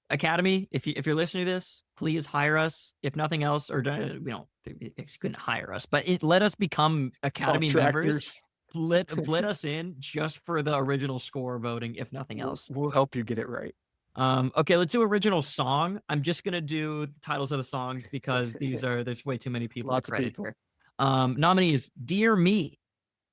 Academy, if you're listening to this, please hire us. If nothing else, or we don't, you couldn't hire us, but let us become Academy members. Contractors. Let us in just for the original score voting, if nothing We'll, else. we'll help you get it right. Okay, let's do original song. I'm just gonna do the titles of the songs because there's way too many people. Lots to of credit people. here. Nominees: Dear Me.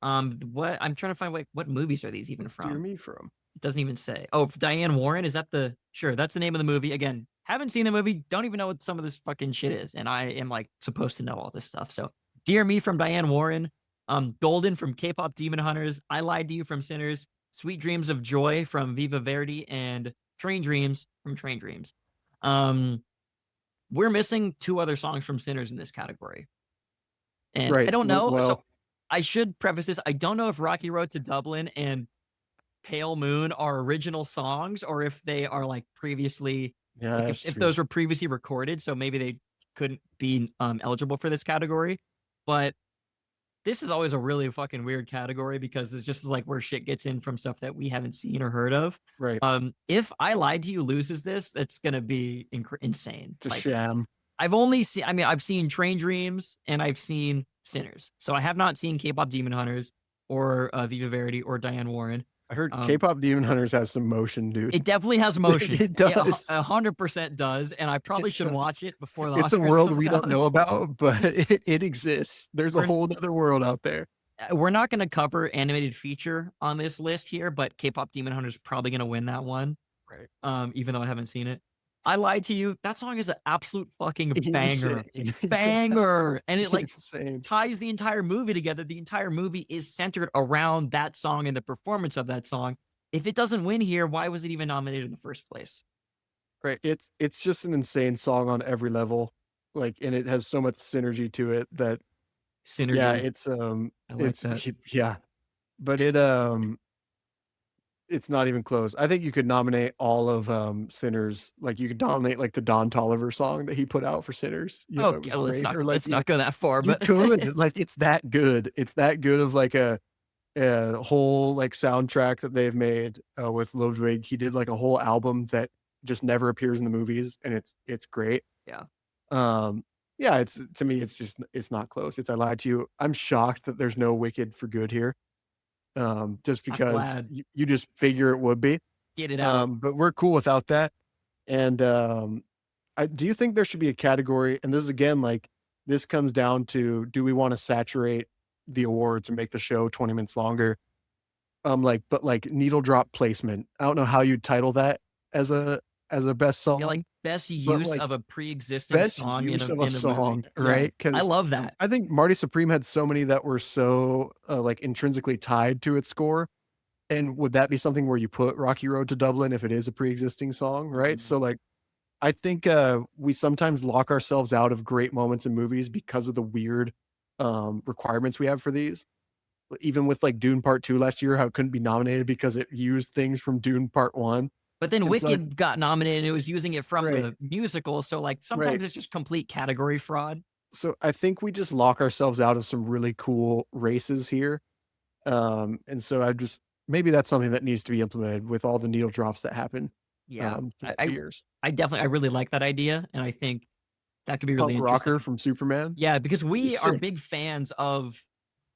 What I'm trying to find what movies are these even from? Dear me from. It doesn't even say. Oh, Diane Warren. Is that sure? That's the name of the movie. Again, haven't seen the movie. Don't even know what some of this fucking shit is. And I am like supposed to know all this stuff. So Dear Me from Diane Warren. Golden from K-pop Demon Hunters. I Lied to You from Sinners. Sweet Dreams of Joy from Viva Verdi, and Train Dreams from Train Dreams. We're missing 2 other songs from Sinners in this category. And Right. I don't know. Well, So I should preface this. I don't know if Rocky Road to Dublin and Pale Moon are original songs or if they are like previously, yeah, like that's if true. those were previously recorded, so maybe they couldn't be eligible for this category. But this is always a really fucking weird category because it's just like where shit gets in from stuff that we haven't seen or heard of. Right. If I Lied to You loses this, that's gonna be insane. It's a Like, sham. I've seen Train Dreams and I've seen Sinners, so I have not seen K-pop Demon Hunters or Viva Verdi or Diane Warren. I heard K-pop Demon Hunters has some motion, dude. It definitely has motion. It does. 100% does, and I probably should watch it before the. It's a Oscars world comes we don't out. know about, but it exists. There's a We're- whole other world out there. We're not going to cover animated feature on this list here, but K-pop Demon Hunters probably going to win that one. Right. Even though I haven't seen it. I Lied to You. That song is an absolute fucking banger. Insane. Banger. And it like Insane. ties the entire movie together. The entire movie is centered around that song and the performance of that song. If it doesn't win here, why was it even nominated in the first place? Right. It's just an insane song on every level. Like, and it has so much synergy to it that Synergy. yeah, it's I like it's that. yeah. But it's not even close. I think you could nominate all of Sinners. Like you could nominate like the Don Toliver song that he put out for Sinners. You know, it Okay, was well, let's great. not Or, like, let's not go that far. you But could like it's that good. It's that good of like a whole like soundtrack that they've made with Ludwig. He did like a whole album that just never appears in the movies, and it's great. Yeah. Yeah, it's to me, it's not close. It's I Lied to You. I'm shocked that there's no Wicked for Good here. Just because glad. you just figure it would be. get it out. But we're cool without that. And do you think there should be a category? And this is again like this comes down to do we want to saturate the awards and make the show 20 minutes longer? But like needle drop placement. I don't know how you'd title that as a best song. Yeah, like best use like, of a pre-existing best song use in of a the song, movie. right? Yeah, I 'Cause love that. I think Marty Supreme had so many that were so like intrinsically tied to its score. And would that be something where you put Rocky Road to Dublin if it is a pre-existing song, right? So like I think we sometimes lock ourselves out of great moments in movies because of the weird requirements we have for these. Even with like Dune Part 2 last year, how it couldn't be nominated because it used things from Dune Part 1. But then It's Wicked like- got nominated and it was using it from Right. the musical. So like sometimes Right. it's just complete category fraud. So I think we just lock ourselves out of some really cool races here. And so maybe that's something that needs to be implemented with all the needle drops that happen. Yeah, Throughout I the years. I really like that idea, and I think that could be really Punk Rocker interesting. from Superman. Yeah, because we are sick. big fans of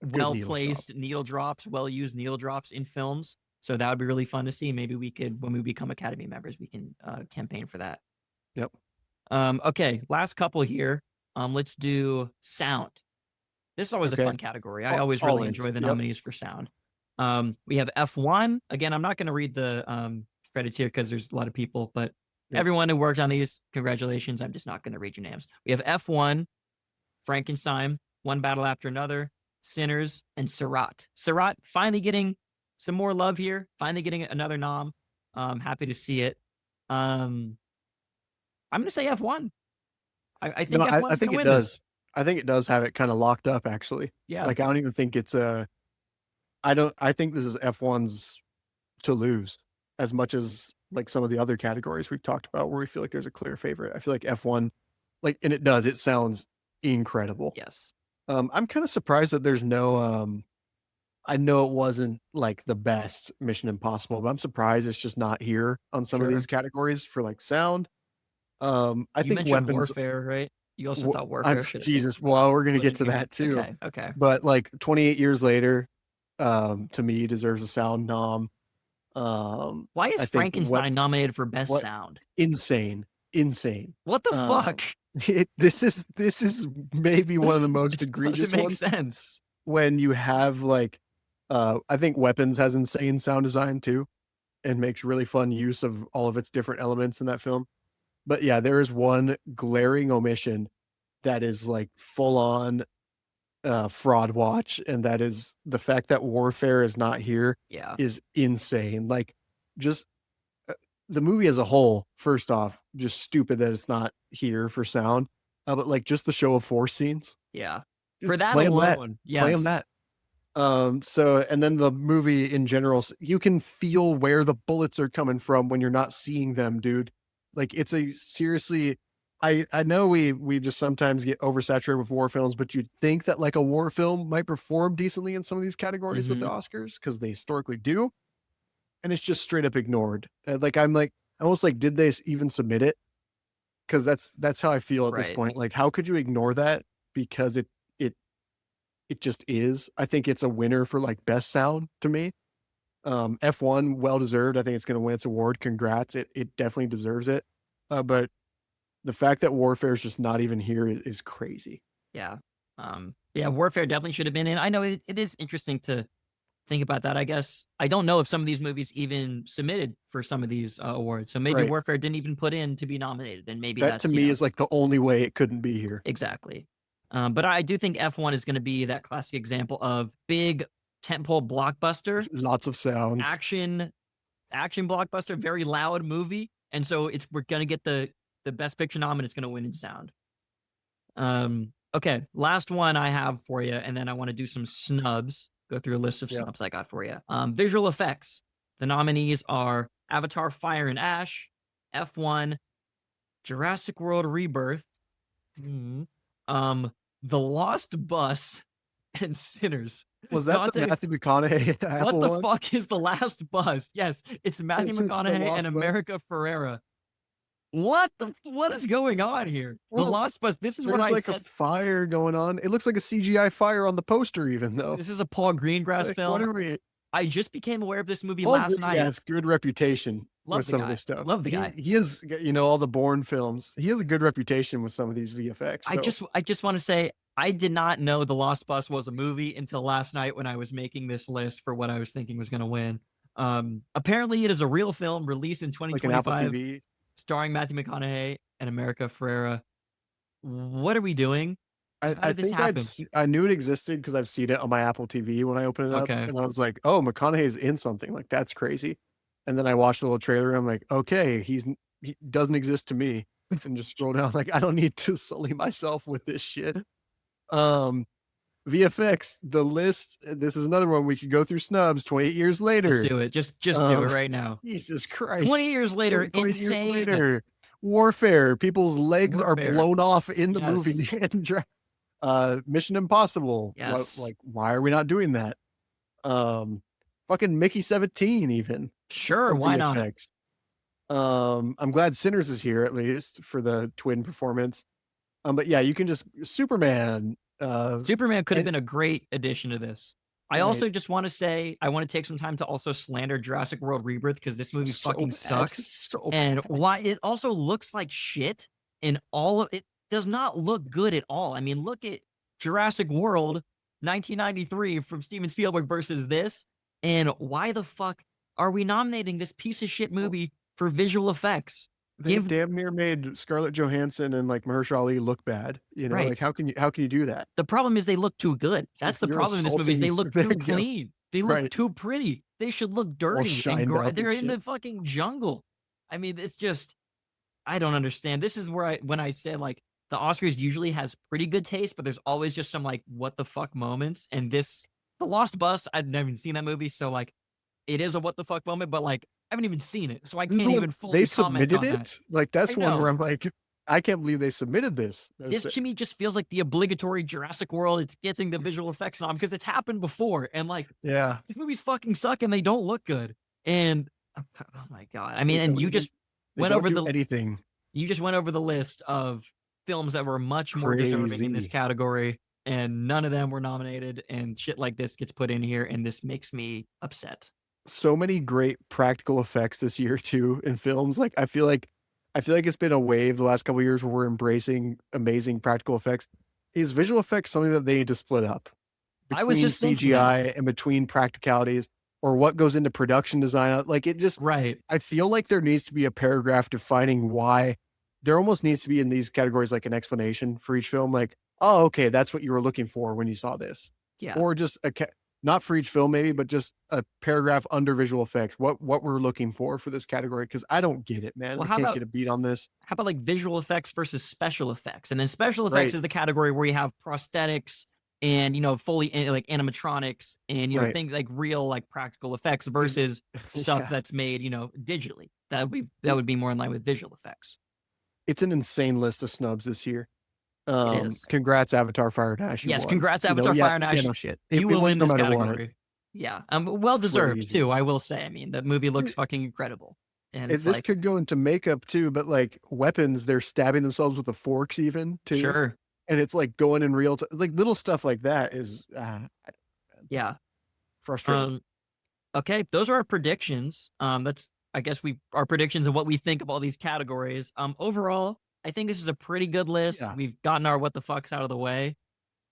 Good needle drop. well-placed needle drops, well-used needle drops in films. So that would be really fun to see. Maybe we could, when we become Academy members, we can campaign for that. Yep. Okay, last couple here. Let's do sound. This is always a Okay. fun category. I always really Always, enjoy the yep. nominees for sound. We have F1. Again, I'm not going to read the credits here because there's a lot of people, but Yep. everyone who worked on these, congratulations. I'm just not going to read your names. We have F1, Frankenstein, One Battle After Another, Sinners, and Surratt. Surratt finally getting some more love here. Finally getting another nom. Happy to see it. I'm going to say F1. I think F1's I think gonna it win does. this. I think it does have it kind of locked up, actually. Yeah. Like, I don't even think it's I think this is F1's to lose as much as like some of the other categories we've talked about where we feel like there's a clear favorite. I feel like F1, like, and it sounds incredible. Yes. I'm kind of surprised that there's no, I know it wasn't like the best Mission Impossible, but I'm surprised it's just not here on some of Sure. these categories for like sound. I You think mentioned weapons. Warfare, right? You also thought Warfare should have Jesus, well, we're gonna put get in to here. that too. Okay. But like 28 years later, to me, deserves a sound nom. Why is I think Frankenstein nominated for best what- sound? Insane. What the fuck? This is maybe one of the most Does egregious it make ones sense? when you have like, I think Weapons has insane sound design too, and makes really fun use of all of its different elements in that film. But yeah, there is one glaring omission that is like full on fraud watch, and that is the fact that Warfare is not here Yeah. is insane. Like, just the movie as a whole, first off, just stupid that it's not here for sound. But like just the show of force scenes. Yeah. Dude, For that play 'em that. alone. Play 'em Yes. that. So, and then the movie in general, you can feel where the bullets are coming from when you're not seeing them, dude. Like, it's a seriously, I know we just sometimes get oversaturated with war films, but you'd think that like a war film might perform decently in some of these categories with the Oscars because they historically do, and it's just straight up ignored. I'm almost like, did they even submit it? Because that's how I feel at this Right. point. Like, how could you ignore that? Because it just is. I think it's a winner for like best sound to me. F1, well deserved. I think it's going to win its award. Congrats. It definitely deserves it. But the fact that Warfare is just not even here is crazy. Yeah. Yeah, Warfare definitely should have been in. I know it is interesting to think about that. I guess I don't know if some of these movies even submitted for some of these awards. So maybe Right. Warfare didn't even put in to be nominated, and maybe That that's to me is like the only way it couldn't be here. exactly. But I do think F1 is going to be that classic example of big tentpole blockbuster, Lots of sounds. action blockbuster, very loud movie, and so we're going to get the best picture nom, and it's going to win in sound. Okay, last one I have for you, and then I want to do some snubs. Go through a list of Yeah. snubs I got for you. Visual effects. The nominees are Avatar: Fire and Ash, F1, Jurassic World Rebirth, The Lost Bus, and Sinners. Was that the Context- Matthew McConaughey Apple What the one? fuck is The Last Bus? Yes, it's Matthew It's The McConaughey Lost and Bus. America Ferrera. What is going on here? The Well, Lost Bus. This is what There's I like said. a fire going on. It looks like a CGI fire on the poster, even though. This is a Paul Greengrass Like, film. what are we? I just became aware of this movie Paul last Green night. has good reputation Love with the some guy. of this stuff. Love the guy. He is, all the Bourne films. He has a good reputation with some of these VFX. I just want to say I did not know The Lost Bus was a movie until last night when I was making this list for what I was thinking was going to win. Apparently, it is a real film released in like an Apple 2025, TV. starring Matthew McConaughey and America Ferrera. What are we doing? I did this think happen? I knew it existed because I've seen it on my Apple TV when I open it up, Okay. and I was like, "Oh, McConaughey's in something. Like, that's crazy." And then I watched a little trailer. And I'm like, "Okay, he doesn't exist to me." And just scroll down. Like, I don't need to sully myself with this shit. VFX, the list. This is another one we could go through snubs. 28 years later. Just do it. Just do it right now. Jesus Christ. 20 years later, 20 insane. years later. Warfare. People's legs are Warfare. blown off in the Yes. movie. Mission Impossible. Yes. Like, why are we not doing that? Fucking Mickey 17 even. Sure, for why not? VFX. I'm glad Sinners is here at least for the twin performance. But yeah, you can just Superman. Superman could have and- been a great addition to this. I Right. also just want to say I want to take some time to also slander Jurassic World Rebirth because this movie so fucking bad, sucks. so And bad. why it also looks like shit in all of it does not look good at all. I mean, look at Jurassic World 1993 from Steven Spielberg versus this. And why the fuck are we nominating this piece of shit movie for visual effects? They Give damn near made Scarlett Johansson and like Mahershala Ali look bad. You know, Right. like how can you do that? the problem is they look too good. That's the You're problem in this movie is they assaulting- look There too you go. clean. They look Right. too pretty. They should look dirty shined and up and they're in the shit. fucking jungle. I mean, it's just I don't understand. This is where when I say like the Oscars usually has pretty good taste, but there's always just some like what the fuck moments. And this The Lost Bus, I've never even seen that movie, so like it is a what the fuck moment, but like I haven't even seen it, so I This is can't what- even fully they comment submitted on it. that. Like that's I one know. where I'm like, I can't believe they submitted this. This to me just feels like the obligatory Jurassic World. It's getting the visual effects nom because it's happened before, and like Yeah. these movies fucking suck and they don't look good. And oh my god, I mean, They and don't you do- just They went don't over do the anything. you just went over the list of films that were much more deserving in this Crazy. category, and none of them were nominated. And shit like this gets put in here, and this makes me upset. So many great practical effects this year too in films. Like I feel like it's been a wave the last couple of years where we're embracing amazing practical effects. Is visual effects something that they need to split up I was between just thinking that. CGI and between practicalities, or what goes into production design? Like it just, Right. I feel like there needs to be a paragraph defining why. There almost needs to be in these categories like an explanation for each film. Like, oh, okay, that's what you were looking for when you saw this, Yeah. or just not for each film maybe, but just a paragraph under visual effects. What we're looking for this category, because I don't get it, man. Well, I how can't about- get a beat on this. How about like visual effects versus special effects? And then special effects Right. is the category where you have prosthetics and fully like animatronics and Right. things like real like practical effects versus stuff Yeah. that's made digitally. That would be more in line with visual effects. It's an insane list of snubs this year. is. Congrats, Avatar Fire and Ash. you Yes, won. congrats, You know, Avatar, yeah, Fire and Ash. Yeah, no shit. You It will was win no this matter what. category. Yeah, well deserved Crazy. too. I will say. I mean, the movie looks fucking incredible, and it's This like could go into makeup too, but like weapons, they're stabbing themselves with the forks even too. sure, And it's like going in real time, like little stuff like that is yeah. frustrating. Okay, those are our predictions. That's I guess our predictions of what we think of all these categories. Overall, I think this is a pretty good list. Yeah. We've gotten our what the fucks out of the way.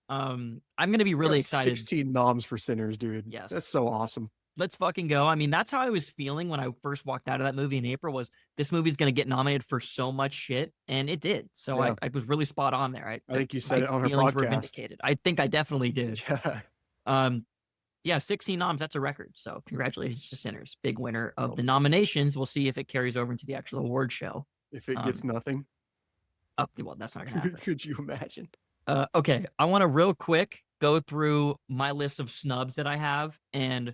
I'm gonna be really Got excited. 16 noms for Sinners, dude. Yes. That's so awesome. Let's fucking go. I mean, that's how I was feeling when I first walked out of that movie in April. Was this movie's gonna get nominated for so much shit, and it did. So Yeah. I was really spot on there. I think you said my it on our feelings were podcast. vindicated. I think I definitely did. Yeah. Yeah, 16 noms. That's a record. So congratulations to Sinners, big winner of Well. the nominations. We'll see if it carries over into the actual award show. If it gets nothing, Well, that's not gonna happen. could you imagine? Okay, I want to real quick go through my list of snubs that I have, and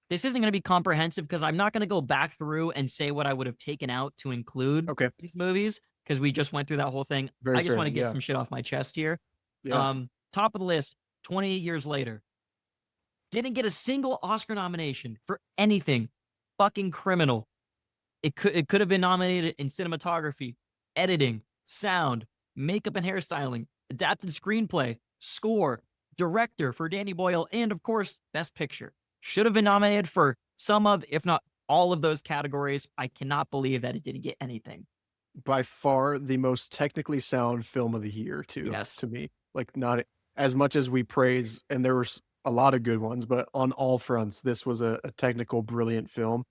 this isn't going to be comprehensive because I'm not going to go back through and say what I would have taken out to include Okay. these movies because we just went through that whole thing. Very I just fair, want to get yeah. some shit off my chest here. Yeah. Top of the list, 28 years later. Didn't get a single Oscar nomination for anything. Fucking criminal. It could have been nominated in cinematography, editing, sound, makeup and hairstyling, adapted screenplay, score, director for Danny Boyle, and of course, Best Picture. Should have been nominated for some of, if not all of those categories. I cannot believe that it didn't get anything. By far the most technically sound film of the year too. Yes. To me, like not as much as we praise, and there was a lot of good ones, but on all fronts, this was a technical, brilliant film,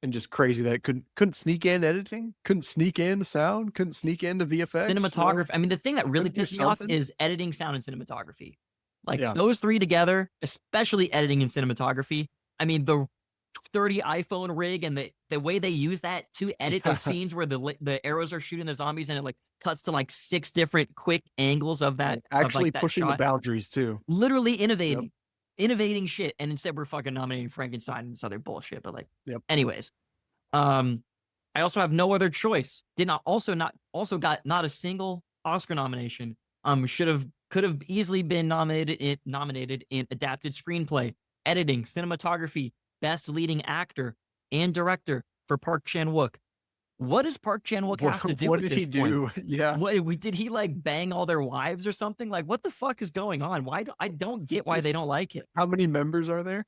and just crazy that it couldn't sneak in editing, couldn't sneak in sound, couldn't sneak into VFX, Cinematography. I mean, the thing that really Couldn't do pissed me off something. is editing, sound, and cinematography. Like Yeah. those three together, especially editing and cinematography. I mean, the 30 iPhone rig and the way they use that to edit those Yeah. scenes where the arrows are shooting the zombies and it like cuts to like 6 different quick angles of that. Actually that pushing the shot. boundaries too. Literally innovating shit, and instead we're fucking nominating Frankenstein and this other bullshit. But like, Yep. anyways, I also have no other choice. Also got not a single Oscar nomination. Should have Could have easily been nominated in adapted screenplay, editing, cinematography, best leading actor and director for Park Chan-wook. What does Park Chan-wook have to do What at did he this point? do? Yeah. Did he like bang all their wives or something? Like, what the fuck is going on? I don't get why they don't like it. How many members are there?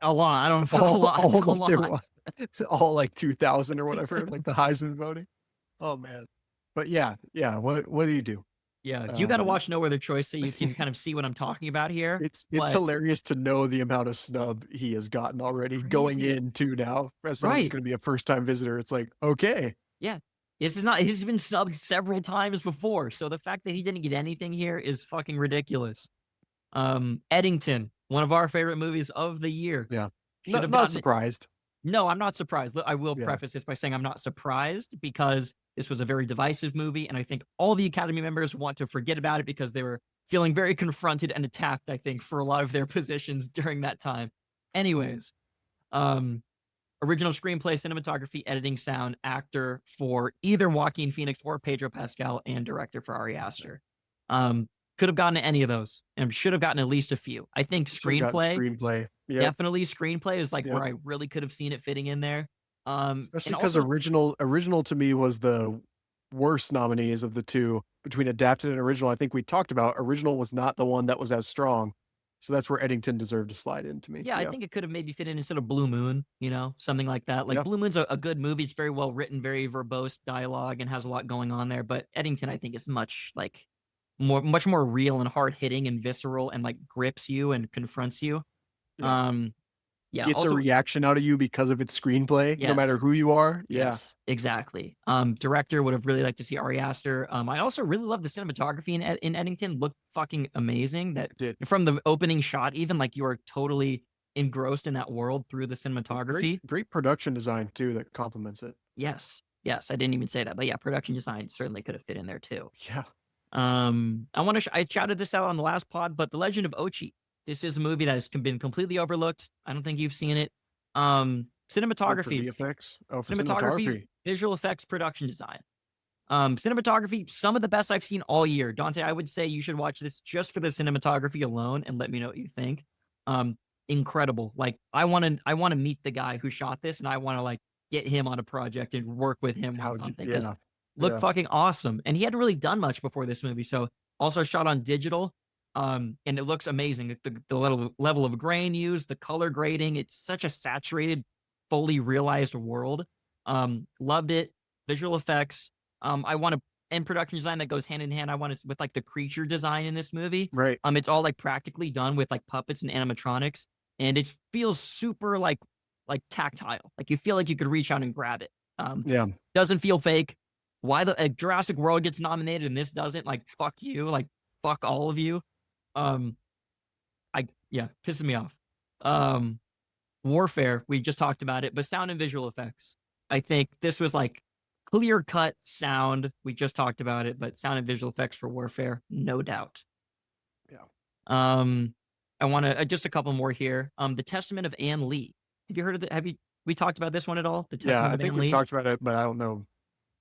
A lot. I don't know. A lot. All A like there lot. was, all like 2,000 or whatever, like the Heisman voting. Oh man. But yeah. What do you do? Yeah, you got to watch No Other Choice so you can kind of see what I'm talking about here. It's But hilarious to know the amount of snub he has gotten already going Crazy. into now. As someone who's Right. going to be a first time visitor, it's like, okay. yeah, this is not. He's been snubbed several times before, so the fact that he didn't get anything here is fucking ridiculous. Eddington, one of our favorite movies of the year. Yeah. Should have Not gotten it. surprised. No, I'm not surprised. I will Yeah. preface this by saying I'm not surprised because this was a very divisive movie, and I think all the Academy members want to forget about it because they were feeling very confronted and attacked, I think, for a lot of their positions during that time. Anyways, original screenplay, cinematography, editing, sound, actor for either Joaquin Phoenix or Pedro Pascal, and director for Ari Aster. Could have gotten any of those and should have gotten at least a few. I think Should've gotten screenplay. Yep. Definitely screenplay is like Yep. where I really could have seen it fitting in there. Especially And because also, original to me was the worst nominees of the two between adapted and original. I think we talked about original was not the one that was as strong. So that's where Eddington deserved to slide into me. yeah, I think it could have maybe fit in instead of Blue Moon, something like that. Like Yeah. Blue Moon's a good movie. It's very well written, very verbose dialogue, and has a lot going on there. But Eddington, I think, is much more real and hard hitting and visceral and like grips you and confronts you. Yeah. Yeah, Gets also, a reaction out of you because of its screenplay, no Yes. matter who you are. Yeah. Yes, exactly. Director would have really liked to see Ari Aster. I also really love the cinematography in Eddington. Looked fucking amazing. That Did. from the opening shot, even like you are totally engrossed in that world through the cinematography. Great production design too that complements it. Yes, I didn't even say that, but yeah, production design certainly could have fit in there too. Yeah. I shouted this out on the last pod, but The Legend of Ochi. This is a movie that has been completely overlooked. I don't think you've seen it. Cinematography, VFX. Oh, for cinematography, visual effects, production design. Cinematography, some of the best I've seen all year. Dante, I would say you should watch this just for the cinematography alone and let me know what you think. Incredible. Like I want to meet the guy who shot this and I want to like get him on a project and work with him on something. Yeah. Looked Yeah. fucking awesome. And he hadn't really done much before this movie. So also shot on digital. And it looks amazing. The level of grain used, the color grading, it's such a saturated, fully realized world. Loved it. Visual effects. I want to and production design that goes hand in hand. I want to with like the creature design in this movie. Right. It's all like practically done with like puppets and animatronics, and it feels super like tactile. Like you feel like you could reach out and grab it. Yeah. Doesn't feel fake. Why the Jurassic World gets nominated and this doesn't? Like fuck you. Like fuck all of you. Pisses me off. Warfare, we just talked about it, but sound and visual effects. I think this was like clear cut sound. We just talked about it, but sound and visual effects for Warfare, no doubt. Yeah. I want to just a couple more here. The Testament of Anne Lee. Have you heard of we talked about this one at all? The Testament Yeah, I of think Anne we Lee? talked about it, but I don't know.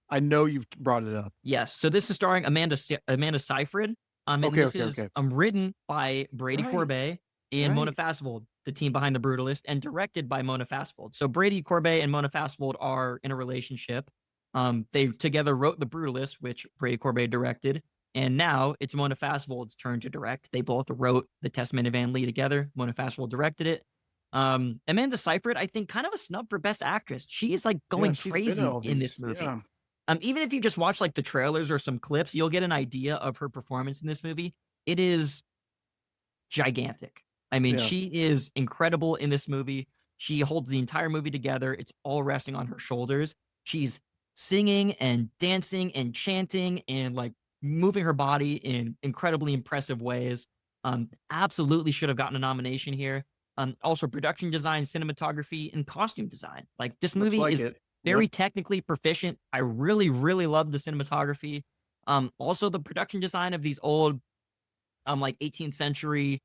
I know you've brought it up. Yes. So this is starring Amanda Seyfried. And this is written by Brady Right. Corbet and Mona Right. Fassvold, the team behind The Brutalist, and directed by Mona Fassvold. So Brady Corbet and Mona Fassvold are in a relationship. They together wrote The Brutalist, which Brady Corbet directed, and now it's Mona Fassvold's turn to direct. They both wrote The Testament of Anne Lee together. Mona Fassvold directed it. Amanda Seyfried, I think, kind of a snub for Best Actress. She is like going she's been crazy all in these- this movie. Yeah. Even if you just watch like the trailers or some clips, you'll get an idea of her performance in this movie. It is gigantic. I mean, Yeah. she is incredible in this movie. She holds the entire movie together. It's all resting on her shoulders. She's singing and dancing and chanting and like moving her body in incredibly impressive ways. Absolutely should have gotten a nomination here. Also production design, cinematography, and costume design. Like this Looks movie like is it. very Yep. technically proficient. I really, really love the cinematography. Also the production design of these old, like 18th century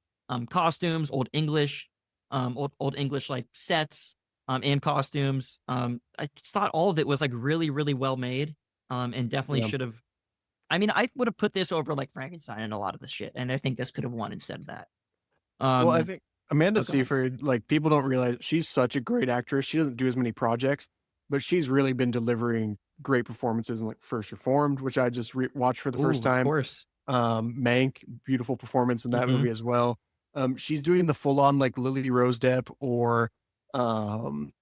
costumes, old English like sets, and costumes. I just thought all of it was like really, really well made. And definitely Yeah. should have. I mean, I would have put this over like Frankenstein and a lot of the shit, and I think this could have won instead of that. Well, I Um, think Amanda go ahead. Seyfried, like people don't realize she's such a great actress. She doesn't do as many projects, but she's really been delivering great performances in like First Reformed, which I just watched for the first Ooh, of time. course. Mank, beautiful performance in that Mhm. movie as well. She's doing the full on like Lily Rose Depp or um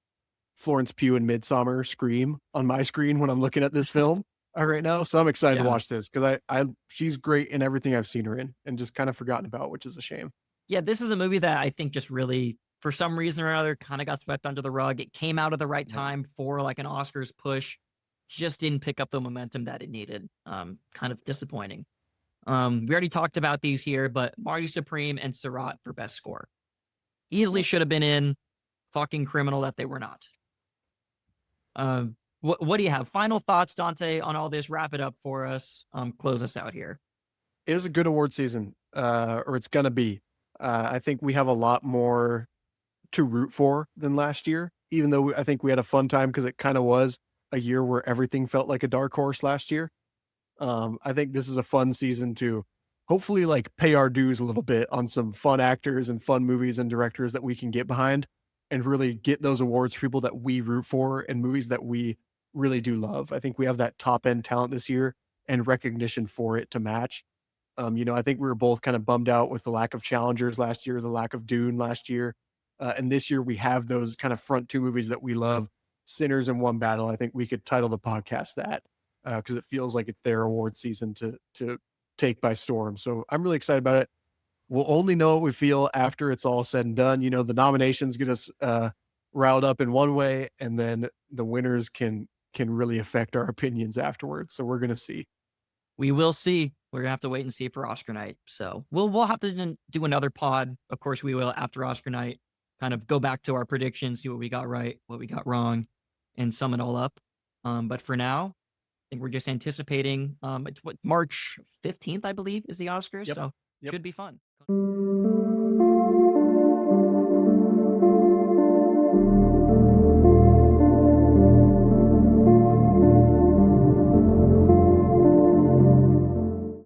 Florence Pugh in Midsummer Scream on my screen when I'm looking at this film right now. So I'm excited to Yeah. watch this because I she's great in everything I've seen her in and just kind of forgotten about, which is a shame. Yeah, this is a movie that I think just really, for some reason or another, kind of got swept under the rug. It came out at the right Yeah. time for like an Oscars push. Just didn't pick up the momentum that it needed. Kind of disappointing. We already talked about these here, but Marty Supreme and Surratt for best score. Easily should have been in. Fucking criminal that they were not. What do you have? Final thoughts, Dante, on all this? Wrap it up for us. Close us out here. It was a good award season, or it's gonna be. I think we have a lot more to root for than last year, even though I think we had a fun time because it kind of was a year where everything felt like a dark horse last year. I think this is a fun season to hopefully like pay our dues a little bit on some fun actors and fun movies and directors that we can get behind and really get those awards for people that we root for and movies that we really do love. I think we have that top end talent this year and recognition for it to match. I think we were both kind of bummed out with the lack of challengers last year, the lack of Dune last year. And this year we have those kind of front two movies that we love, Sinners and One Battle. I think we could title the podcast that because it feels like it's their award season to take by storm. So I'm really excited about it. We'll only know what we feel after it's all said and done. The nominations get us riled up in one way, and then the winners can really affect our opinions afterwards. So we're gonna see. We will see. We're gonna have to wait and see for Oscar night. So we'll have to do another pod. Of course, we will after Oscar night. Kind of go back to our predictions, see what we got right, what we got wrong, and sum it all up. But for now, I think we're just anticipating. It's what March 15th, I believe, is the Oscars. Yep. So Yep. should be fun.